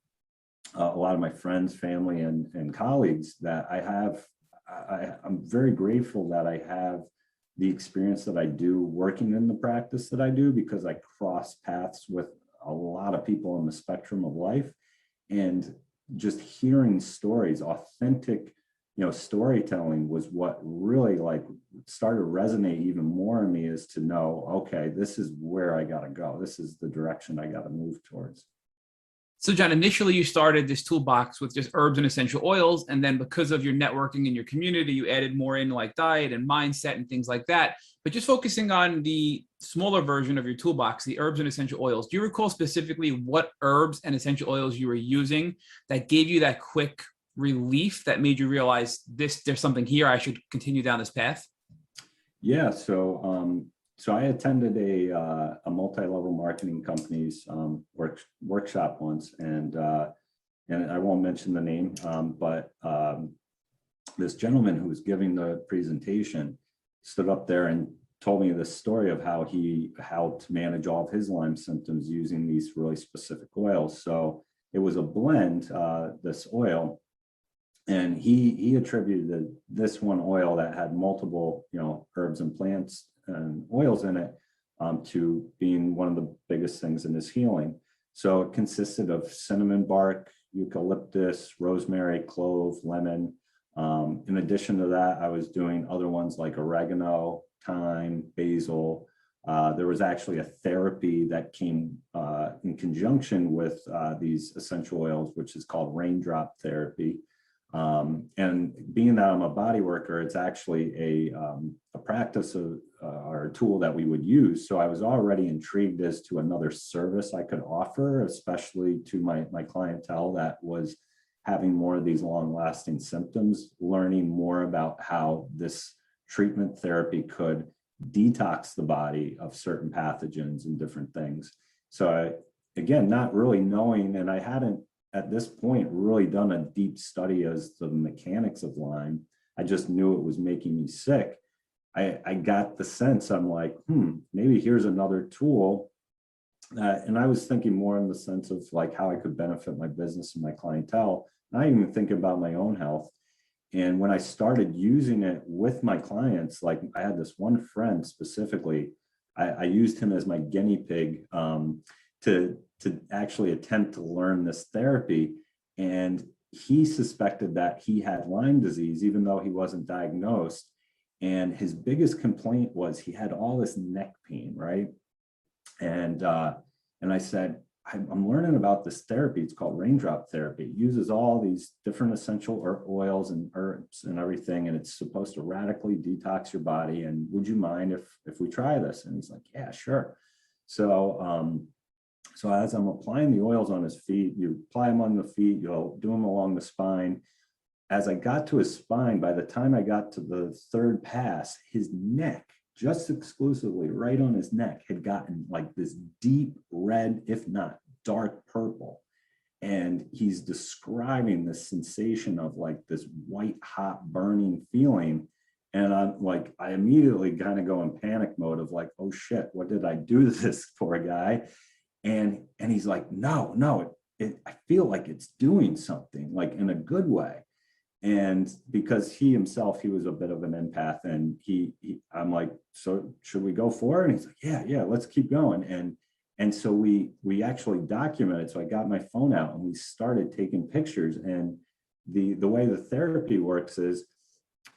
a lot of my friends, family, and colleagues that I'm very grateful that I have the experience that I do working in the practice that I do, because I cross paths with a lot of people on the spectrum of life, and just hearing stories, authentic, storytelling was what really started to resonate even more in me, is to know, okay, this is where I got to go. This is the direction I got to move towards. So John, initially you started this toolbox with just herbs and essential oils. And then because of your networking in your community, you added more in diet and mindset and things like that. But just focusing on the smaller version of your toolbox, the herbs and essential oils, do you recall specifically what herbs and essential oils you were using that gave you that quick relief that made you realize there's something here, I should continue down this path? Yeah. So I attended a multi-level marketing company's workshop once, and I won't mention the name, but this gentleman who was giving the presentation stood up there and told me this story of how he helped manage all of his Lyme symptoms using these really specific oils. So it was a blend, this oil, and he attributed this one oil that had multiple, herbs and plants and oils in it, to being one of the biggest things in his healing. So it consisted of cinnamon bark, eucalyptus, rosemary, clove, lemon. In addition to that, I was doing other ones like oregano, thyme, basil. There was actually a therapy that came in conjunction with these essential oils, which is called Raindrop therapy. And being that I'm a body worker, it's actually a practice of or a tool that we would use. So I was already intrigued as to another service I could offer, especially to my clientele that was having more of these long-lasting symptoms, learning more about how this treatment therapy could detox the body of certain pathogens and different things. So again, not really knowing, and I hadn't at this point really done a deep study as the mechanics of Lyme. I just knew it was making me sick. I got the sense, I'm like, maybe here's another tool. And I was thinking more in the sense of how I could benefit my business and my clientele, not even thinking about my own health. And when I started using it with my clients, I had this one friend specifically, I used him as my guinea pig to actually attempt to learn this therapy. And he suspected that he had Lyme disease, even though he wasn't diagnosed. And his biggest complaint was he had all this neck pain, right? And I said, I'm learning about this therapy. It's called Raindrop therapy. It uses all these different essential oils and herbs and everything, and it's supposed to radically detox your body. And would you mind if we try this? And he's like, yeah, sure. So so as I'm applying the oils on his feet, you apply them on the feet, you'll do them along the spine. As I got to his spine, by the time I got to the third pass, his neck, just exclusively right on his neck, had gotten like this deep red, if not dark purple. And he's describing this sensation of like this white hot burning feeling. And I'm like, I immediately kind of go in panic mode of like, oh shit, what did I do to this poor guy? And he's like, no, I feel like it's doing something, like in a good way. And because he himself, he was a bit of an empath, and I'm like, so should we go for it? And he's like, yeah, let's keep going. And so we actually documented. So I got my phone out and we started taking pictures. And the way the therapy works is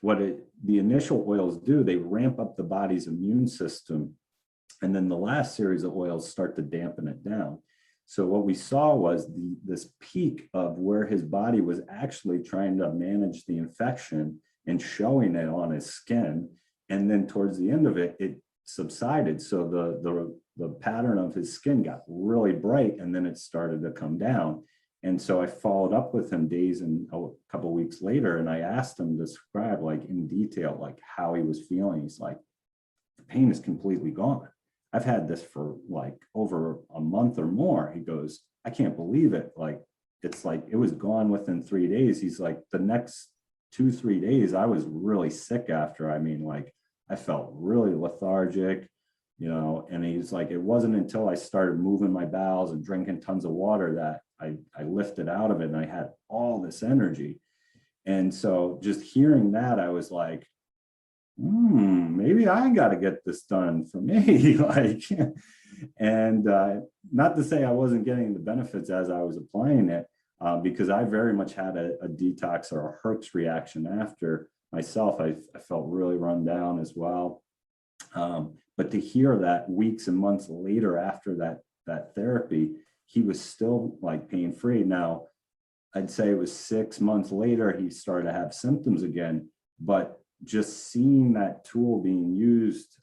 the initial oils do, they ramp up the body's immune system. And then the last series of oils start to dampen it down. So what we saw was this peak of where his body was actually trying to manage the infection and showing it on his skin. And then towards the end of it, it subsided. So the pattern of his skin got really bright, and then it started to come down. And so I followed up with him days and a couple of weeks later, and I asked him to describe like in detail, like how he was feeling. He's like, the pain is completely gone. I've had this for like over a month or more. He goes, I can't believe it. Like, it's like, it was gone within 3 days. He's like, the next 2-3 days, I was really sick after. I mean, like, I felt really lethargic, and he's like, it wasn't until I started moving my bowels and drinking tons of water that I lifted out of it and I had all this energy. And so just hearing that, I was like, maybe I got to get this done for me. Like, and not to say I wasn't getting the benefits as I was applying it, because I very much had a detox or a Herx reaction after myself. I felt really run down as well. But to hear that weeks and months later after that therapy, he was still like pain free. Now, I'd say it was 6 months later, he started to have symptoms again, but just seeing that tool being used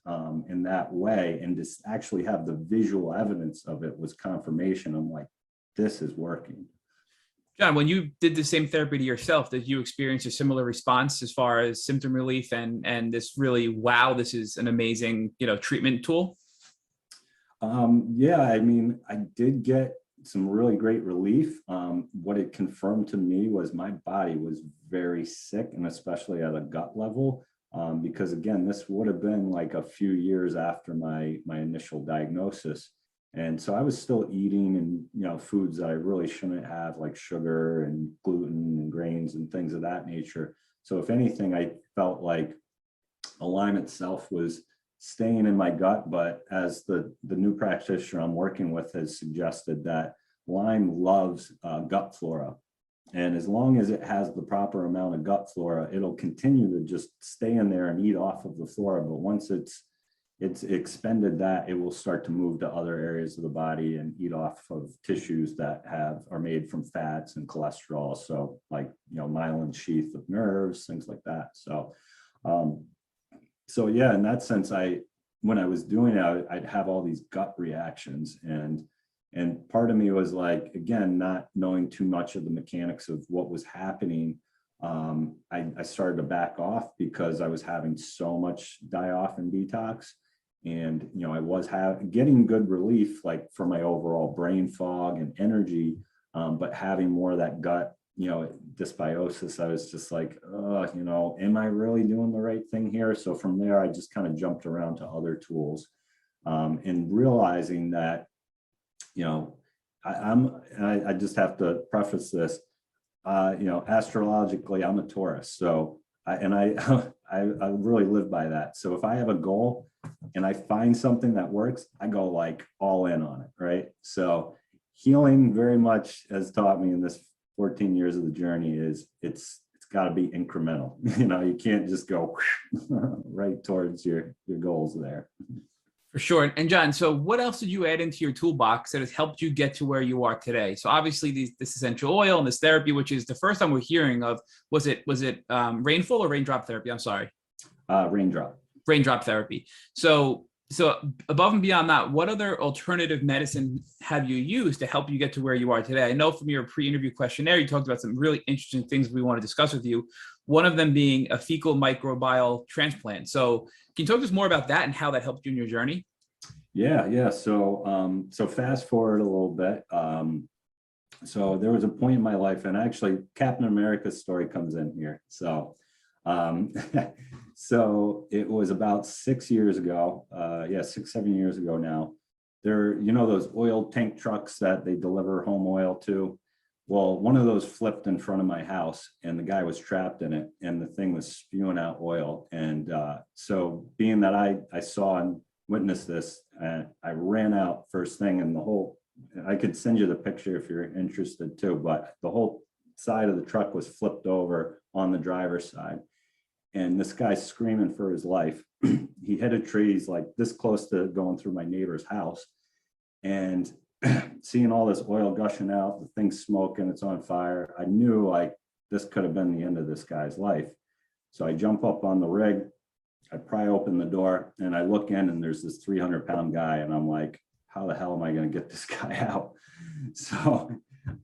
in that way and just actually have the visual evidence of it was confirmation. I'm like, this is working. John, when you did the same therapy to yourself, did you experience a similar response as far as symptom relief and this really, wow, this is an amazing, treatment tool? Yeah, I mean, I did get some really great relief. What it confirmed to me was my body was very sick, and especially at a gut level, because again, this would have been like a few years after my initial diagnosis. And so I was still eating and, foods that I really shouldn't have, like sugar and gluten and grains and things of that nature. So if anything, I felt like Lyme itself was staying in my gut, but as the new practitioner I'm working with has suggested that Lyme loves gut flora. And as long as it has the proper amount of gut flora, it'll continue to just stay in there and eat off of the flora. But once it's expended that, it will start to move to other areas of the body and eat off of tissues that are made from fats and cholesterol. So like, myelin sheath of nerves, things like that. So, so yeah, in that sense, when I was doing it, I'd have all these gut reactions, and part of me was like, again, not knowing too much of the mechanics of what was happening. I started to back off because I was having so much die-off and detox. And, I was getting good relief, like for my overall brain fog and energy, but having more of that gut, dysbiosis, I was just like, am I really doing the right thing here? So from there, I just kind of jumped around to other tools, and realizing that, I just have to preface this, astrologically, I'm a Taurus. So I really live by that. So if I have a goal and I find something that works, I go like all in on it. Right. So healing very much has taught me in this 14 years of the journey is it's got to be incremental. You can't just go right towards your goals there. For sure. And John, so what else did you add into your toolbox that has helped you get to where you are today? So obviously this essential oil and this therapy, which is the first time we're hearing of, was it rainfall or raindrop therapy? I'm sorry. Raindrop. Raindrop therapy. So above and beyond that, what other alternative medicine have you used to help you get to where you are today? I know from your pre-interview questionnaire, you talked about some really interesting things we want to discuss with you. One of them being a fecal microbial transplant. So can you talk to us more about that and how that helped you in your journey? Yeah. So fast forward a little bit. So there was a point in my life, and actually Captain America's story comes in here. So, so it was about 6 years ago. 6-7 years ago now. There, those oil tank trucks that they deliver home oil to. Well, one of those flipped in front of my house, and the guy was trapped in it, and the thing was spewing out oil. And so, being that I saw and witnessed this, I ran out first thing, and I could send you the picture if you're interested too, but the whole side of the truck was flipped over on the driver's side. And this guy's screaming for his life. He hit a tree. He's like this close to going through my neighbor's house. And seeing all this oil gushing out, the thing's smoking, it's on fire. I knew like this could have been the end of this guy's life. So I jump up on the rig. I pry open the door and I look in, and there's this 300-pound guy. And I'm like, how the hell am I going to get this guy out? So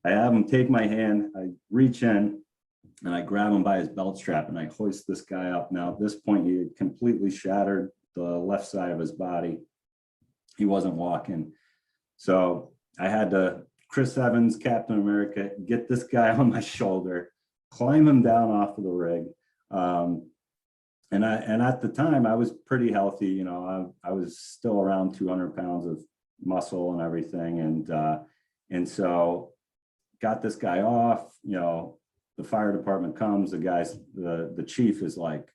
I have him take my hand. I reach in and I grab him by his belt strap and I hoist this guy up. Now, at this point, he had completely shattered the left side of his body. He wasn't walking. So I had to, Chris Evans, Captain America, get this guy on my shoulder, climb him down off of the rig. And at the time I was pretty healthy. I was still around 200 pounds of muscle and everything. And so got this guy off, the fire department comes, the chief is like,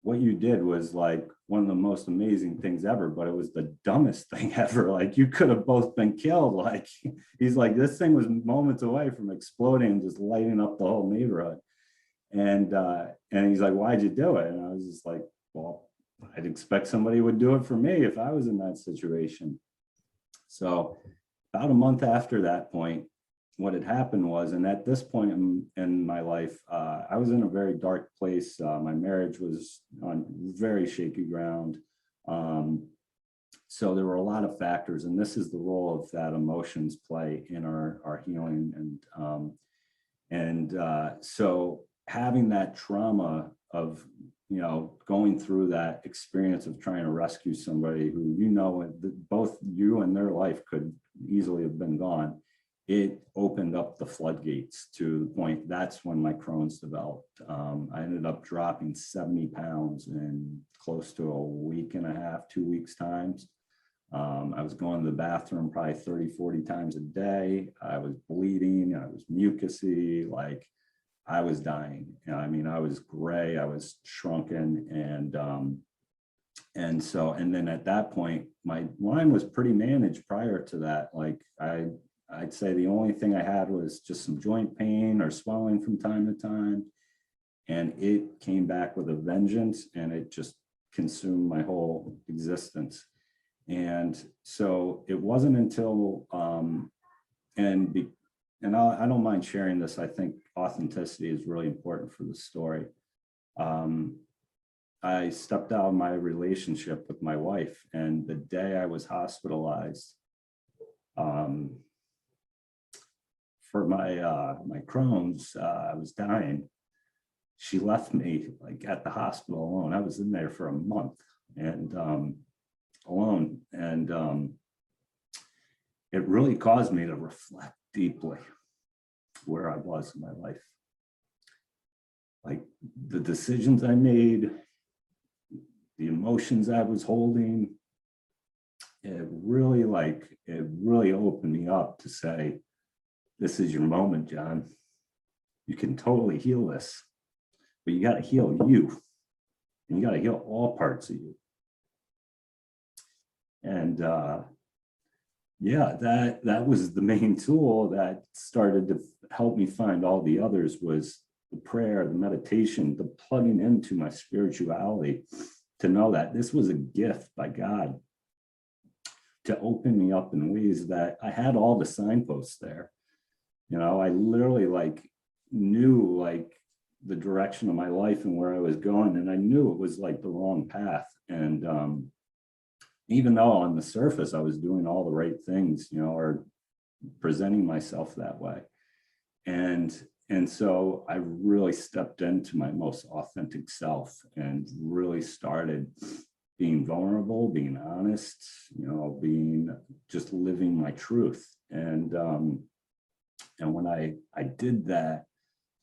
what you did was like one of the most amazing things ever, but it was the dumbest thing ever. Like you could have both been killed. Like he's like, this thing was moments away from exploding and just lighting up the whole neighborhood. And he's like, why'd you do it? And I was just like, well, I'd expect somebody would do it for me if I was in that situation. So about a month after that point, what had happened was, and at this point in my life, I was in a very dark place. My marriage was on very shaky ground. So there were a lot of factors, and this is the role of that emotions play in our healing. And so having that trauma of, going through that experience of trying to rescue somebody who, both you and their life could easily have been gone, it opened up the floodgates to the point. That's when my Crohn's developed. I ended up dropping 70 pounds in close to a week and a half, 2 weeks times. I was going to the bathroom probably 30, 40 times a day. I was bleeding. I was mucousy. Like I was dying. I was gray. I was shrunken. And then at that point, my Lyme was pretty managed prior to that. Like I'd say the only thing I had was just some joint pain or swelling from time to time. And it came back with a vengeance, and it just consumed my whole existence. And so it wasn't until, I don't mind sharing this. I think authenticity is really important for the story. I stepped out of my relationship with my wife, and the day I was hospitalized, for my Crohn's, I was dying. She left me like at the hospital alone. I was in there for a month and alone. And it really caused me to reflect deeply where I was in my life. Like the decisions I made, the emotions I was holding, it really opened me up to say, this is your moment, John. You can totally heal this, but you got to heal you, and you got to heal all parts of you. And that was the main tool that started to help me find all the others, was the prayer, the meditation, the plugging into my spirituality, to know that this was a gift by God. to open me up in ways that I had all the signposts there. You know, I literally like knew like the direction of my life and where I was going. And I knew it was like the wrong path. And even though on the surface, I was doing all the right things, you know, or presenting myself that way. And so I really stepped into my most authentic self and really started being vulnerable, being honest, you know, being just living my truth. And when I did that,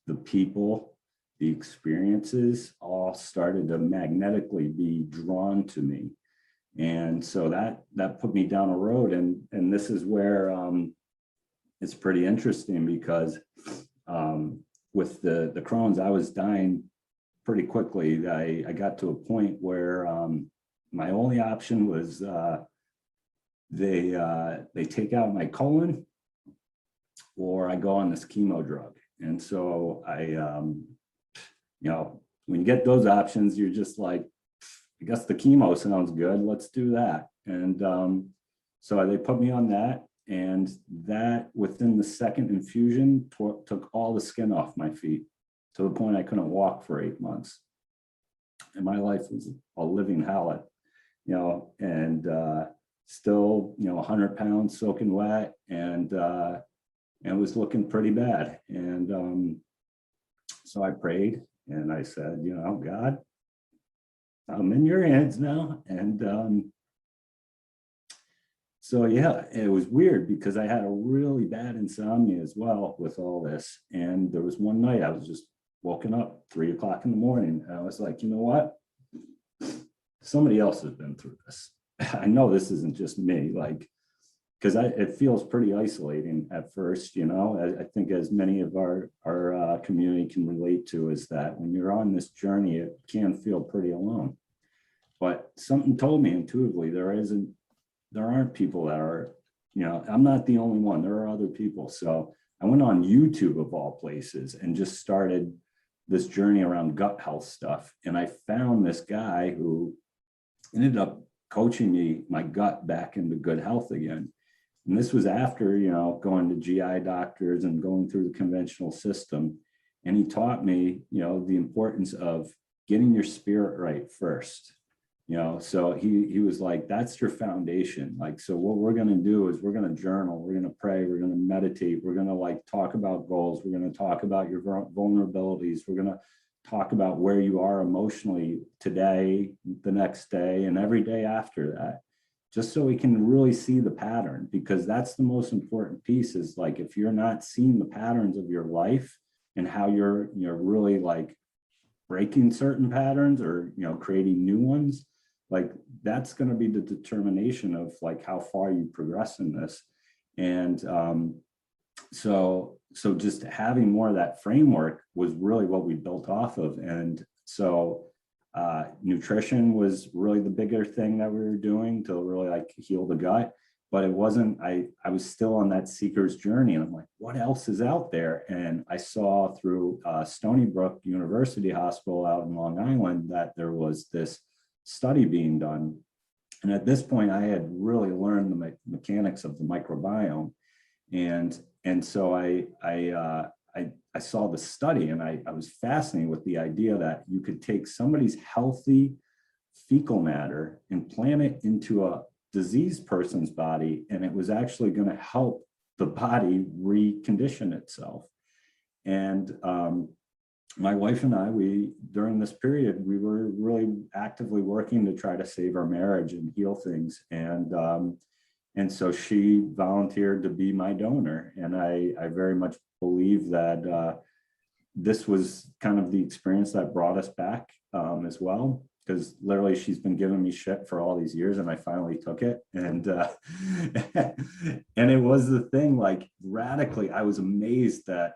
the people, the experiences all started to magnetically be drawn to me. And so that put me down a road. And this is where it's pretty interesting because with the Crohn's, I was dying pretty quickly. I got to a point where my only option was they take out my colon or I go on this chemo drug. And so you know, when you get those options, you're just like, I guess the chemo sounds good. Let's do that. And so they put me on that. And that within the second infusion took all the skin off my feet to the point I couldn't walk for 8 months. And my life was a living hell, you know, and still, you know, 100 pounds soaking wet and it was looking pretty bad. And so I prayed and I said, you know, God, I'm in your hands now. And so, yeah, it was weird because I had a really bad insomnia as well with all this. And there was one night I was just woken up 3 o'clock in the morning. And I was like, you know what? Somebody else has been through this. I know this isn't just me, like, because it feels pretty isolating at first, you know. I think as many of our community can relate to is that when you're on this journey, it can feel pretty alone. But something told me intuitively there aren't people that are, you know, I'm not the only one. There are other people. So I went on YouTube of all places and just started this journey around gut health stuff. And I found this guy who ended up coaching me, my gut back into good health again. And this was after, you know, going to GI doctors and going through the conventional system. And he taught me, you know, the importance of getting your spirit right first. You know, so he was like, that's your foundation. Like, so what we're going to do is we're going to journal, we're going to pray, we're going to meditate, we're going to like talk about goals, we're going to talk about your vulnerabilities, we're going to talk about where you are emotionally today, the next day, and every day after that, just so we can really see the pattern, because that's the most important piece is like, if you're not seeing the patterns of your life and how you're really like breaking certain patterns or, you know, creating new ones, like that's going to be the determination of like how far you progress in this. And so just having more of that framework was really what we built off of. And so nutrition was really the bigger thing that we were doing to really like heal the gut. But it wasn't, I was still on that seeker's journey. And I'm like, what else is out there? And I saw through Stony Brook University Hospital out in Long Island that there was this study being done. And at this point, I had really learned the mechanics of the microbiome. And so I saw the study and I was fascinated with the idea that you could take somebody's healthy fecal matter and plant it into a diseased person's body, and it was actually going to help the body recondition itself. And my wife and I, during this period, we were really actively working to try to save our marriage and heal things. And so she volunteered to be my donor. And I very much believe that this was kind of the experience that brought us back as well, because literally she's been giving me shit for all these years and I finally took it. And and it was the thing, like radically, I was amazed that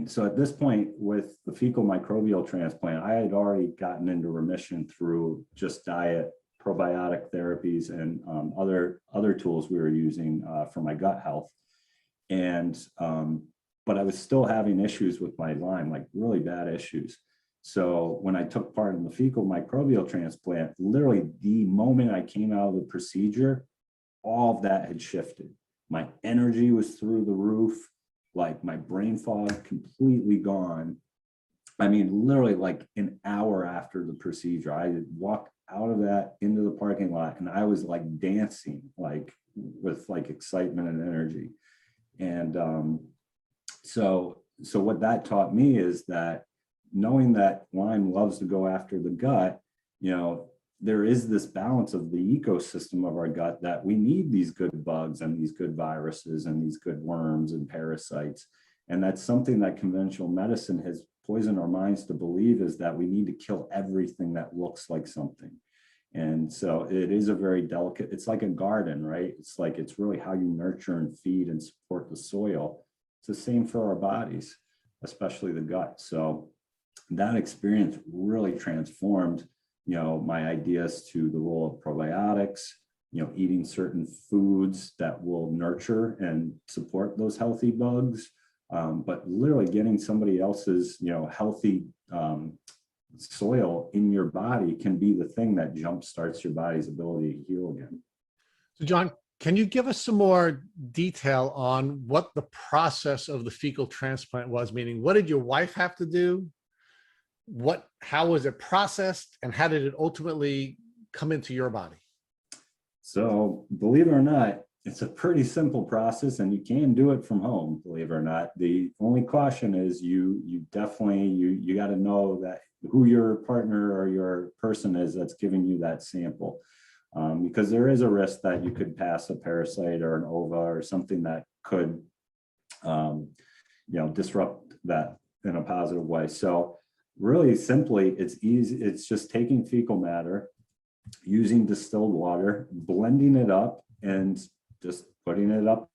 so at this point with the fecal microbial transplant, I had already gotten into remission through just diet, probiotic therapies, and other tools we were using for my gut health. And but I was still having issues with my Lyme, like really bad issues. So when I took part in the fecal microbial transplant, literally the moment I came out of the procedure, all of that had shifted. My energy was through the roof, like my brain fog completely gone. I mean, literally like an hour after the procedure, I walked out of that into the parking lot and I was like dancing, like with like excitement and energy. And so what that taught me is that knowing that Lyme loves to go after the gut, there is this balance of the ecosystem of our gut, that we need these good bugs and these good viruses and these good worms and parasites. And that's something that conventional medicine has poisoned our minds to believe, is that we need to kill everything that looks like something. And so it is a very delicate, it's like a garden, right? It's really how you nurture and feed and support the soil. It's the same for our bodies, especially the gut. So that experience really transformed, my ideas to the role of probiotics, eating certain foods that will nurture and support those healthy bugs. But literally getting somebody else's, healthy soil in your body can be the thing that jumpstarts your body's ability to heal again. So John, can you give us some more detail on what the process of the fecal transplant was? Meaning, what did your wife have to do? How was it processed, and how did it ultimately come into your body? So believe it or not, it's a pretty simple process, and you can do it from home, believe it or not. The only caution is you definitely, you got to know that who your partner or your person is that's giving you that sample. Because there is a risk that you could pass a parasite or an ova or something that could, disrupt that in a positive way. So really simply, it's easy. It's just taking fecal matter, using distilled water, blending it up, and just putting it up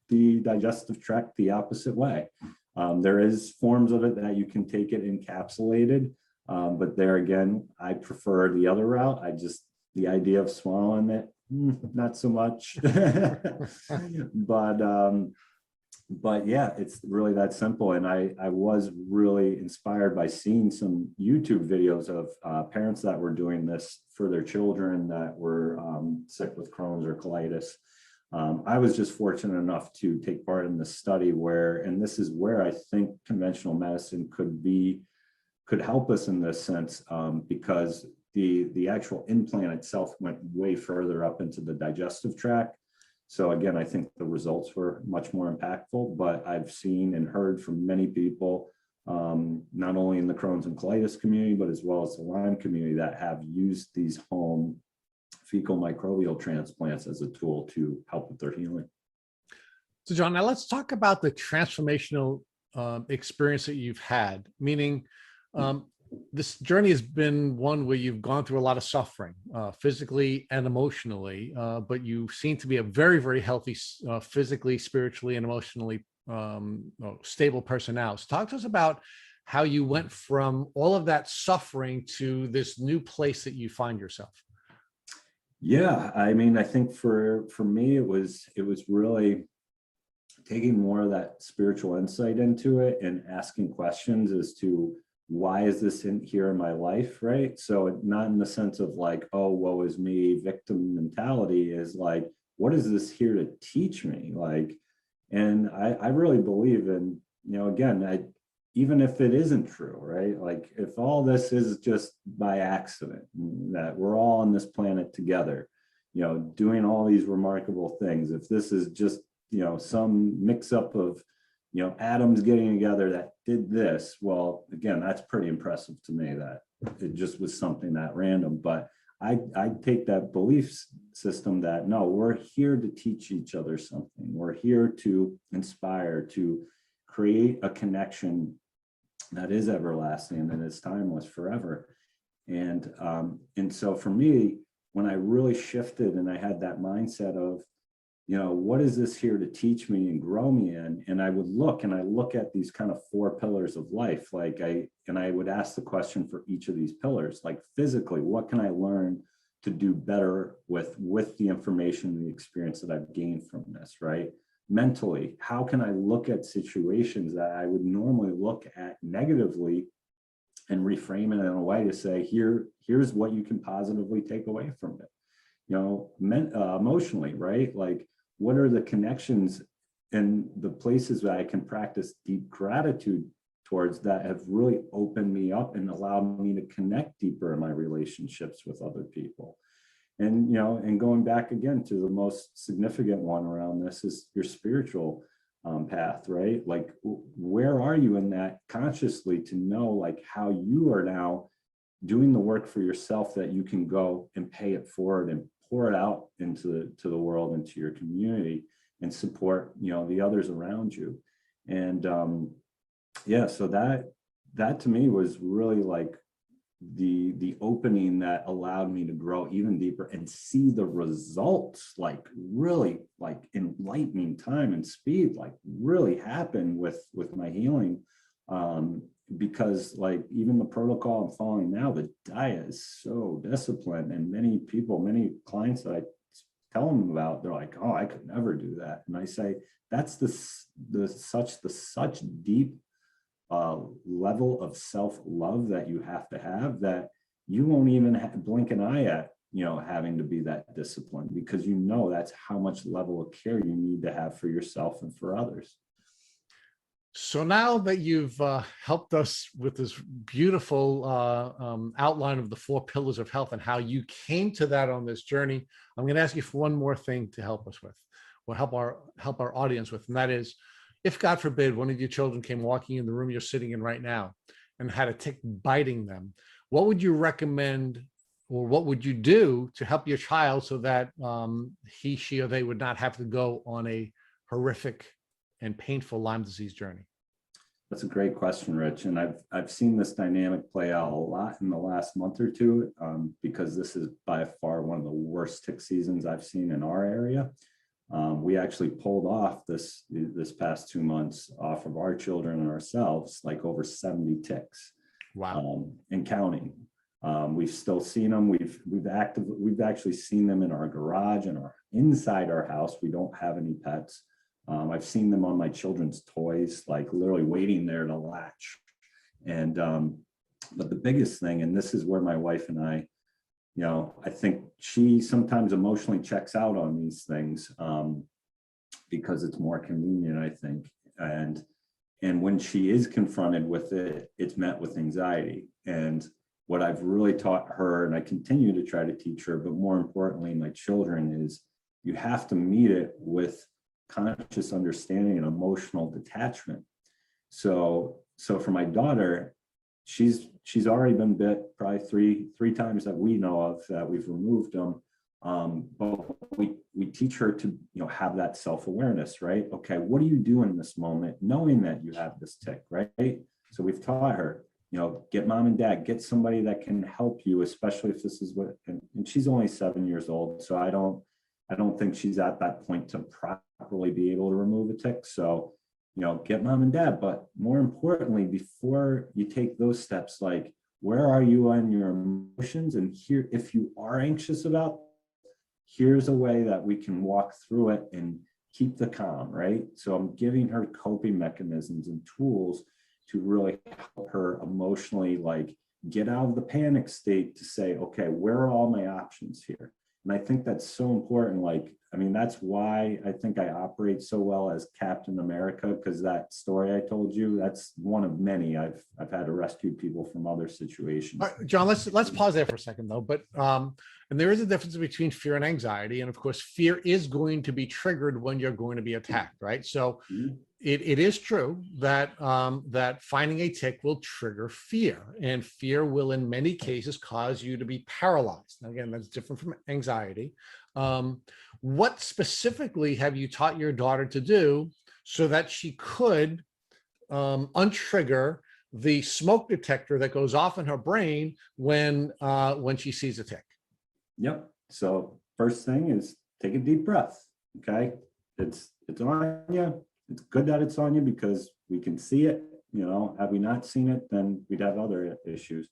the digestive tract the opposite way. There is forms of it that you can take it encapsulated, but there again, I prefer the other route. The idea of swallowing it, not so much. But yeah, it's really that simple. And I was really inspired by seeing some YouTube videos of parents that were doing this for their children that were sick with Crohn's or colitis. I was just fortunate enough to take part in this study and this is where I think conventional medicine could help us in this sense, because the actual implant itself went way further up into the digestive tract. So again, I think the results were much more impactful, but I've seen and heard from many people, not only in the Crohn's and colitis community, but as well as the Lyme community, that have used these home fecal microbial transplants as a tool to help with their healing. So John, now let's talk about the transformational experience that you've had, meaning this journey has been one where you've gone through a lot of suffering, physically and emotionally, but you seem to be a very, very healthy, physically, spiritually, and emotionally stable person now. So talk to us about how you went from all of that suffering to this new place that you find yourself. Yeah, I mean, I think for me, it was really taking more of that spiritual insight into it and asking questions as to why is this here in my life, right? So not in the sense of like, oh, woe is me, victim mentality, is like, what is this here to teach me? Like, and I really believe in, again, even if it isn't true, right? Like if all this is just by accident, that we're all on this planet together, doing all these remarkable things, if this is just, some mix up of, atoms getting together that did this, well, again, that's pretty impressive to me that it just was something that random. But I take that belief system that, no, we're here to teach each other something. We're here to inspire, to create a connection that is everlasting and is timeless forever. And so for me, when I really shifted and I had that mindset of, what is this here to teach me and grow me in? And I would look at these kind of 4 pillars of life. I would ask the question for each of these pillars, like physically, what can I learn to do better with the information, the experience that I've gained from this, right? Mentally, how can I look at situations that I would normally look at negatively and reframe it in a way to say, here's what you can positively take away from it. emotionally, right? Like, what are the connections and the places that I can practice deep gratitude towards that have really opened me up and allowed me to connect deeper in my relationships with other people. And, and going back again to the most significant one around this is your spiritual path, right? Like, where are you in that consciously to know like how you are now doing the work for yourself that you can go and pay it forward and pour it out into the world, into your community, and support, the others around you. And so that to me was really like the opening that allowed me to grow even deeper and see the results, like really like in lightning time and speed, like really happen with my healing. Because like even the protocol I'm following now, the diet is so disciplined, and many clients that I tell them about, they're like, oh, I could never do that. And I say, that's the such deep level of self-love that you have to have, that you won't even blink an eye at, having to be that disciplined, because that's how much level of care you need to have for yourself and for others. So now that you've helped us with this beautiful outline of the 4 pillars of health and how you came to that on this journey, I'm going to ask you for one more thing to help us with, or help our audience with, and that is, if God forbid one of your children came walking in the room you're sitting in right now and had a tick biting them, what would you recommend, or what would you do to help your child so that he, she, or they would not have to go on a horrific and painful Lyme disease journey? That's a great question, Rich. And I've seen this dynamic play out a lot in the last month or two, because this is by far one of the worst tick seasons I've seen in our area. We actually pulled off this past 2 months off of our children and ourselves, like over 70 ticks. Wow. And counting. We've still seen them. We've actually seen them in our garage and inside our house. We don't have any pets. I've seen them on my children's toys, like literally waiting there to latch. And but the biggest thing, and this is where my wife and I, I think she sometimes emotionally checks out on these things because it's more convenient, I think. And when she is confronted with it, it's met with anxiety. And what I've really taught her, and I continue to try to teach her, but more importantly, my children, is you have to meet it with conscious understanding and emotional detachment. So for my daughter, she's already been bit probably three times that we know of, that we've removed them. But we teach her to have that self-awareness, right? Okay, what do you do in this moment, knowing that you have this tick, right? So we've taught her, get mom and dad, get somebody that can help you, especially if this is what, and she's only 7 years old, so I don't think she's at that point to properly be able to remove a tick. So, get mom and dad. But more importantly, before you take those steps, like, where are you on your emotions? And here, if you are anxious about, here's a way that we can walk through it and keep the calm, right? So I'm giving her coping mechanisms and tools to really help her emotionally, like, get out of the panic state to say, okay, where are all my options here? And I think that's so important. Like, that's why I think I operate so well as Captain America, because that story I told you, that's one of many. I've had to rescue people from other situations. All right, John, let's pause there for a second though. But and there is a difference between fear and anxiety. And of course, fear is going to be triggered when you're going to be attacked, right? So it is true that that finding a tick will trigger fear, and fear will in many cases cause you to be paralyzed. Now, again, that's different from anxiety. What specifically have you taught your daughter to do so that she could untrigger the smoke detector that goes off in her brain when she sees a tick? Yep. So first thing is take a deep breath. Okay. It's on you. It's good that it's on you because we can see it. Had we not seen it, then we'd have other issues.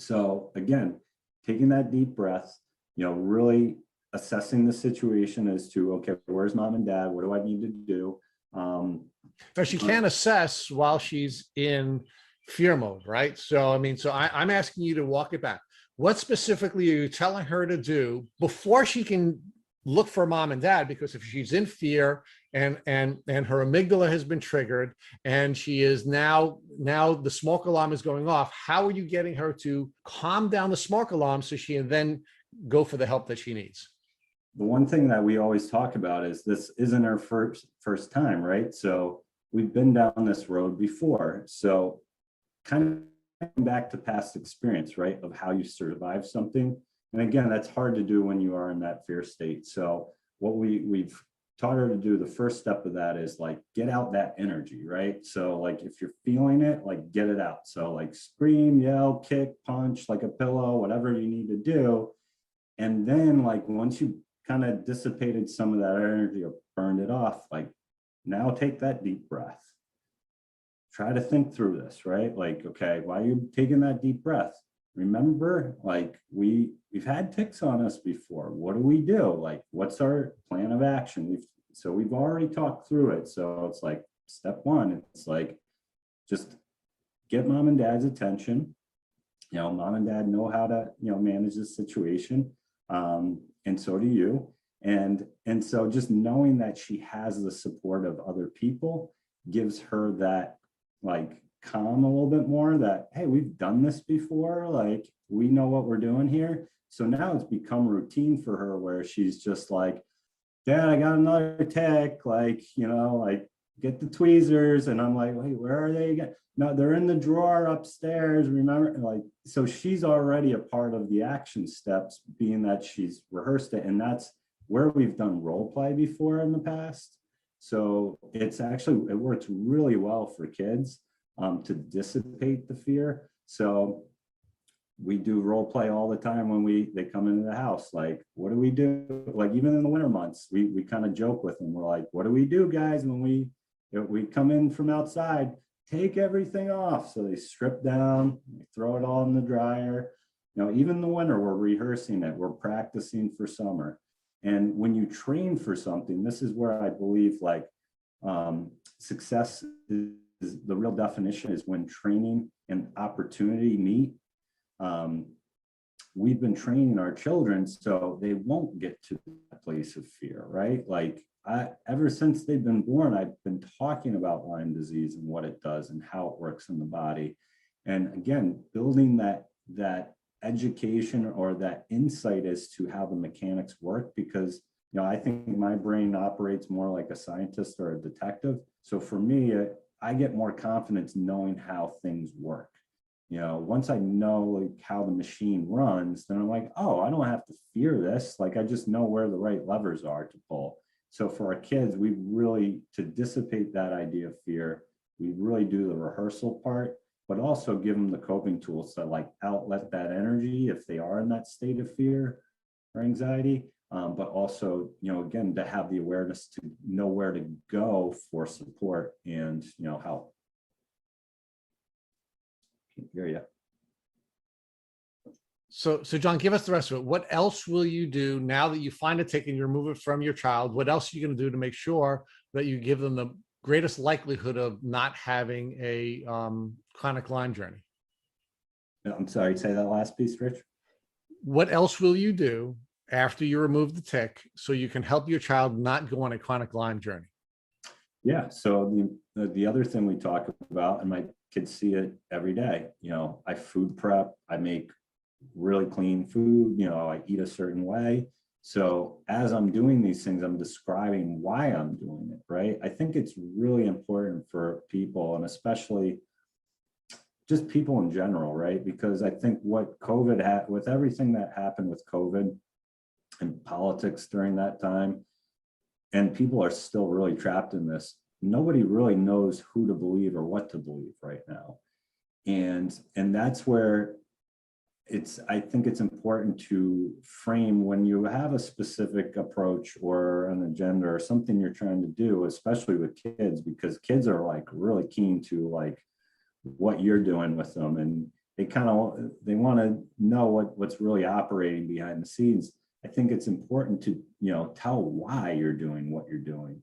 So again, taking that deep breath, really assessing the situation as to, okay, where's mom and dad? What do I need to do? But she can't assess while she's in fear mode, right? So, I'm asking you to walk it back. what specifically are you telling her to do before she can look for mom and dad? Because if she's in fear and her amygdala has been triggered and she is now the smoke alarm is going off, how are you getting her to calm down the smoke alarm so she can then go for the help that she needs? The one thing that we always talk about is this isn't our first time, right? So we've been down this road before. So kind of back to past experience, right, of how you survive something. And again, that's hard to do when you are in that fear state. So what we've taught her to do, the first step of that is like, get out that energy, right? So like, if you're feeling it, like get it out. So like scream, yell, kick, punch, like a pillow, whatever you need to do. And then like, once you kind of dissipated some of that energy or burned it off, like now take that deep breath. Try to think through this, right? Like, okay, why are you taking that deep breath? Remember, like we've had ticks on us before. What do we do? Like, what's our plan of action? We've already talked through it. So it's like step one, it's like just get mom and dad's attention. You know, mom and dad know how to, you know, manage this situation. And so do you. And so just knowing that she has the support of other people gives her that like calm a little bit more, that, hey, we've done this before, like we know what we're doing here. So now it's become routine for her where she's just like, Dad, I got another tick, like, you know, like get the tweezers. And I'm like, wait, where are they again? No, they're in the drawer upstairs, remember? Like, so she's already a part of the action steps, being that she's rehearsed it. And that's where we've done role play before in the past. So it's actually, it works really well for kids to dissipate the fear. So we do role play all the time when they come into the house. Like, what do we do? Like, even in the winter months, we kind of joke with them. We're like, what do we do, guys, when we come in from outside? Take everything off. So they strip down, they throw it all in the dryer. You know, even in the winter, we're rehearsing it. We're practicing for summer. And when you train for something, this is where I believe like success is the real definition, is when training and opportunity meet. We've been training our children so they won't get to that place of fear, right? Like ever since they've been born, I've been talking about Lyme disease and what it does and how it works in the body. And again, building that education or that insight as to how the mechanics work, because, you know, I think my brain operates more like a scientist or a detective. So for me, I get more confidence knowing how things work. You know, once I know like how the machine runs, then I'm like, oh, I don't have to fear this. Like, I just know where the right levers are to pull. So for our kids, we really, to dissipate that idea of fear, we really do the rehearsal part, but also give them the coping tools to like outlet that energy if they are in that state of fear or anxiety. But also, you know, again, to have the awareness to know where to go for support and, you know, help. Hear you. So John, give us the rest of it. What else will you do now that you find a tick and you remove it from your child? What else are you going to do to make sure that you give them the greatest likelihood of not having a chronic Lyme journey? I'm sorry, say that last piece, Rich. What else will you do after you remove the tick so you can help your child not go on a chronic Lyme journey? Yeah, so the other thing we talk about, and my kids see it every day, you know, I food prep, I make really clean food, you know, I eat a certain way. So as I'm doing these things, I'm describing why I'm doing it, right? I think it's really important for people, and especially just people in general, right? Because I think what COVID had, with everything that happened with COVID and politics during that time, and people are still really trapped in this, nobody really knows who to believe or what to believe right now. And that's where I think it's important to frame when you have a specific approach or an agenda or something you're trying to do, especially with kids, because kids are like really keen to like what you're doing with them. And they want to know what's really operating behind the scenes. I think it's important to, you know, tell why you're doing what you're doing.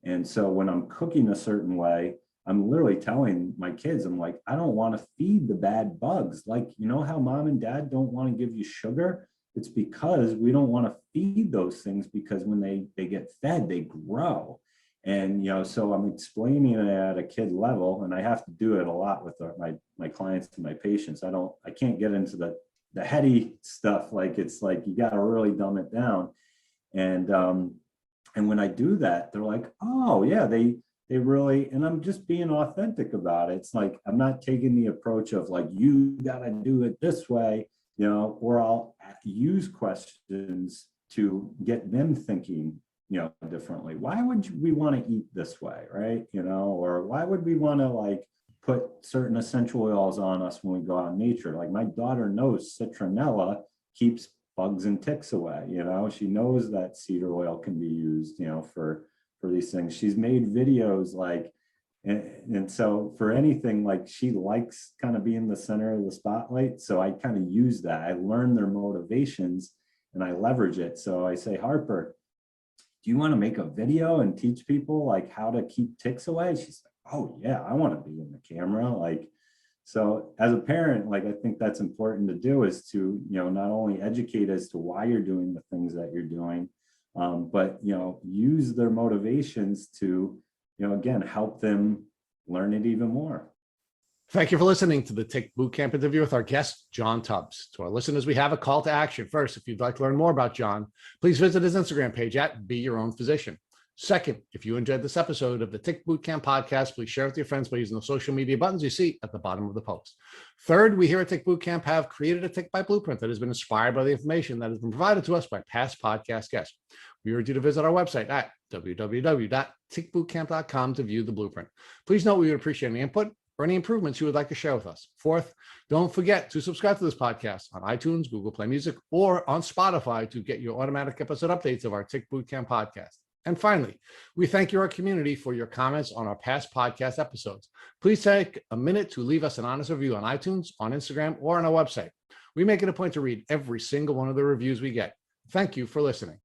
And so when I'm cooking a certain way, I'm literally telling my kids, I'm like, I don't want to feed the bad bugs. Like, you know how mom and dad don't want to give you sugar? It's because we don't want to feed those things, because when they get fed, they grow. And, you know, so I'm explaining it at a kid level, and I have to do it a lot with my clients and my patients. I can't get into the heady stuff. Like, it's like, you got to really dumb it down. And when I do that, they're like, oh yeah, they really, and I'm just being authentic about it. It's like, I'm not taking the approach of like, you got to do it this way, you know, or I'll use questions to get them thinking, you know, differently. Why would we want to eat this way, right? You know, or why would we want to like put certain essential oils on us when we go out in nature? Like, my daughter knows citronella keeps bugs and ticks away. You know, she knows that cedar oil can be used, you know, for these things. She's made videos like, and so for anything, like, she likes kind of being the center of the spotlight. So I kind of use that. I learn their motivations and I leverage it. So I say, Harper, do you want to make a video and teach people like how to keep ticks away? She's like, oh yeah, I want to be in the camera. Like, so as a parent, like, I think that's important to do, is to, you know, not only educate as to why you're doing the things that you're doing, but, you know, use their motivations to, you know, again, help them learn it even more. Thank you for listening to the Tick Bootcamp interview with our guest, John Tubbs. To our listeners, we have a call to action. First, if you'd like to learn more about John, please visit his Instagram page at Be Your Own Physician. Second, if you enjoyed this episode of the Tick Bootcamp podcast, please share it with your friends by using the social media buttons you see at the bottom of the post. Third, we here at Tick Bootcamp have created a Tick Bite Blueprint that has been inspired by the information that has been provided to us by past podcast guests. We urge you to visit our website at www.tickbootcamp.com to view the blueprint. Please note we would appreciate any input or any improvements you would like to share with us. Fourth, don't forget to subscribe to this podcast on iTunes, Google Play Music, or on Spotify to get your automatic episode updates of our Tick Bootcamp podcast. And finally, we thank you, our community, for your comments on our past podcast episodes. Please take a minute to leave us an honest review on iTunes, on Instagram, or on our website. We make it a point to read every single one of the reviews we get. Thank you for listening.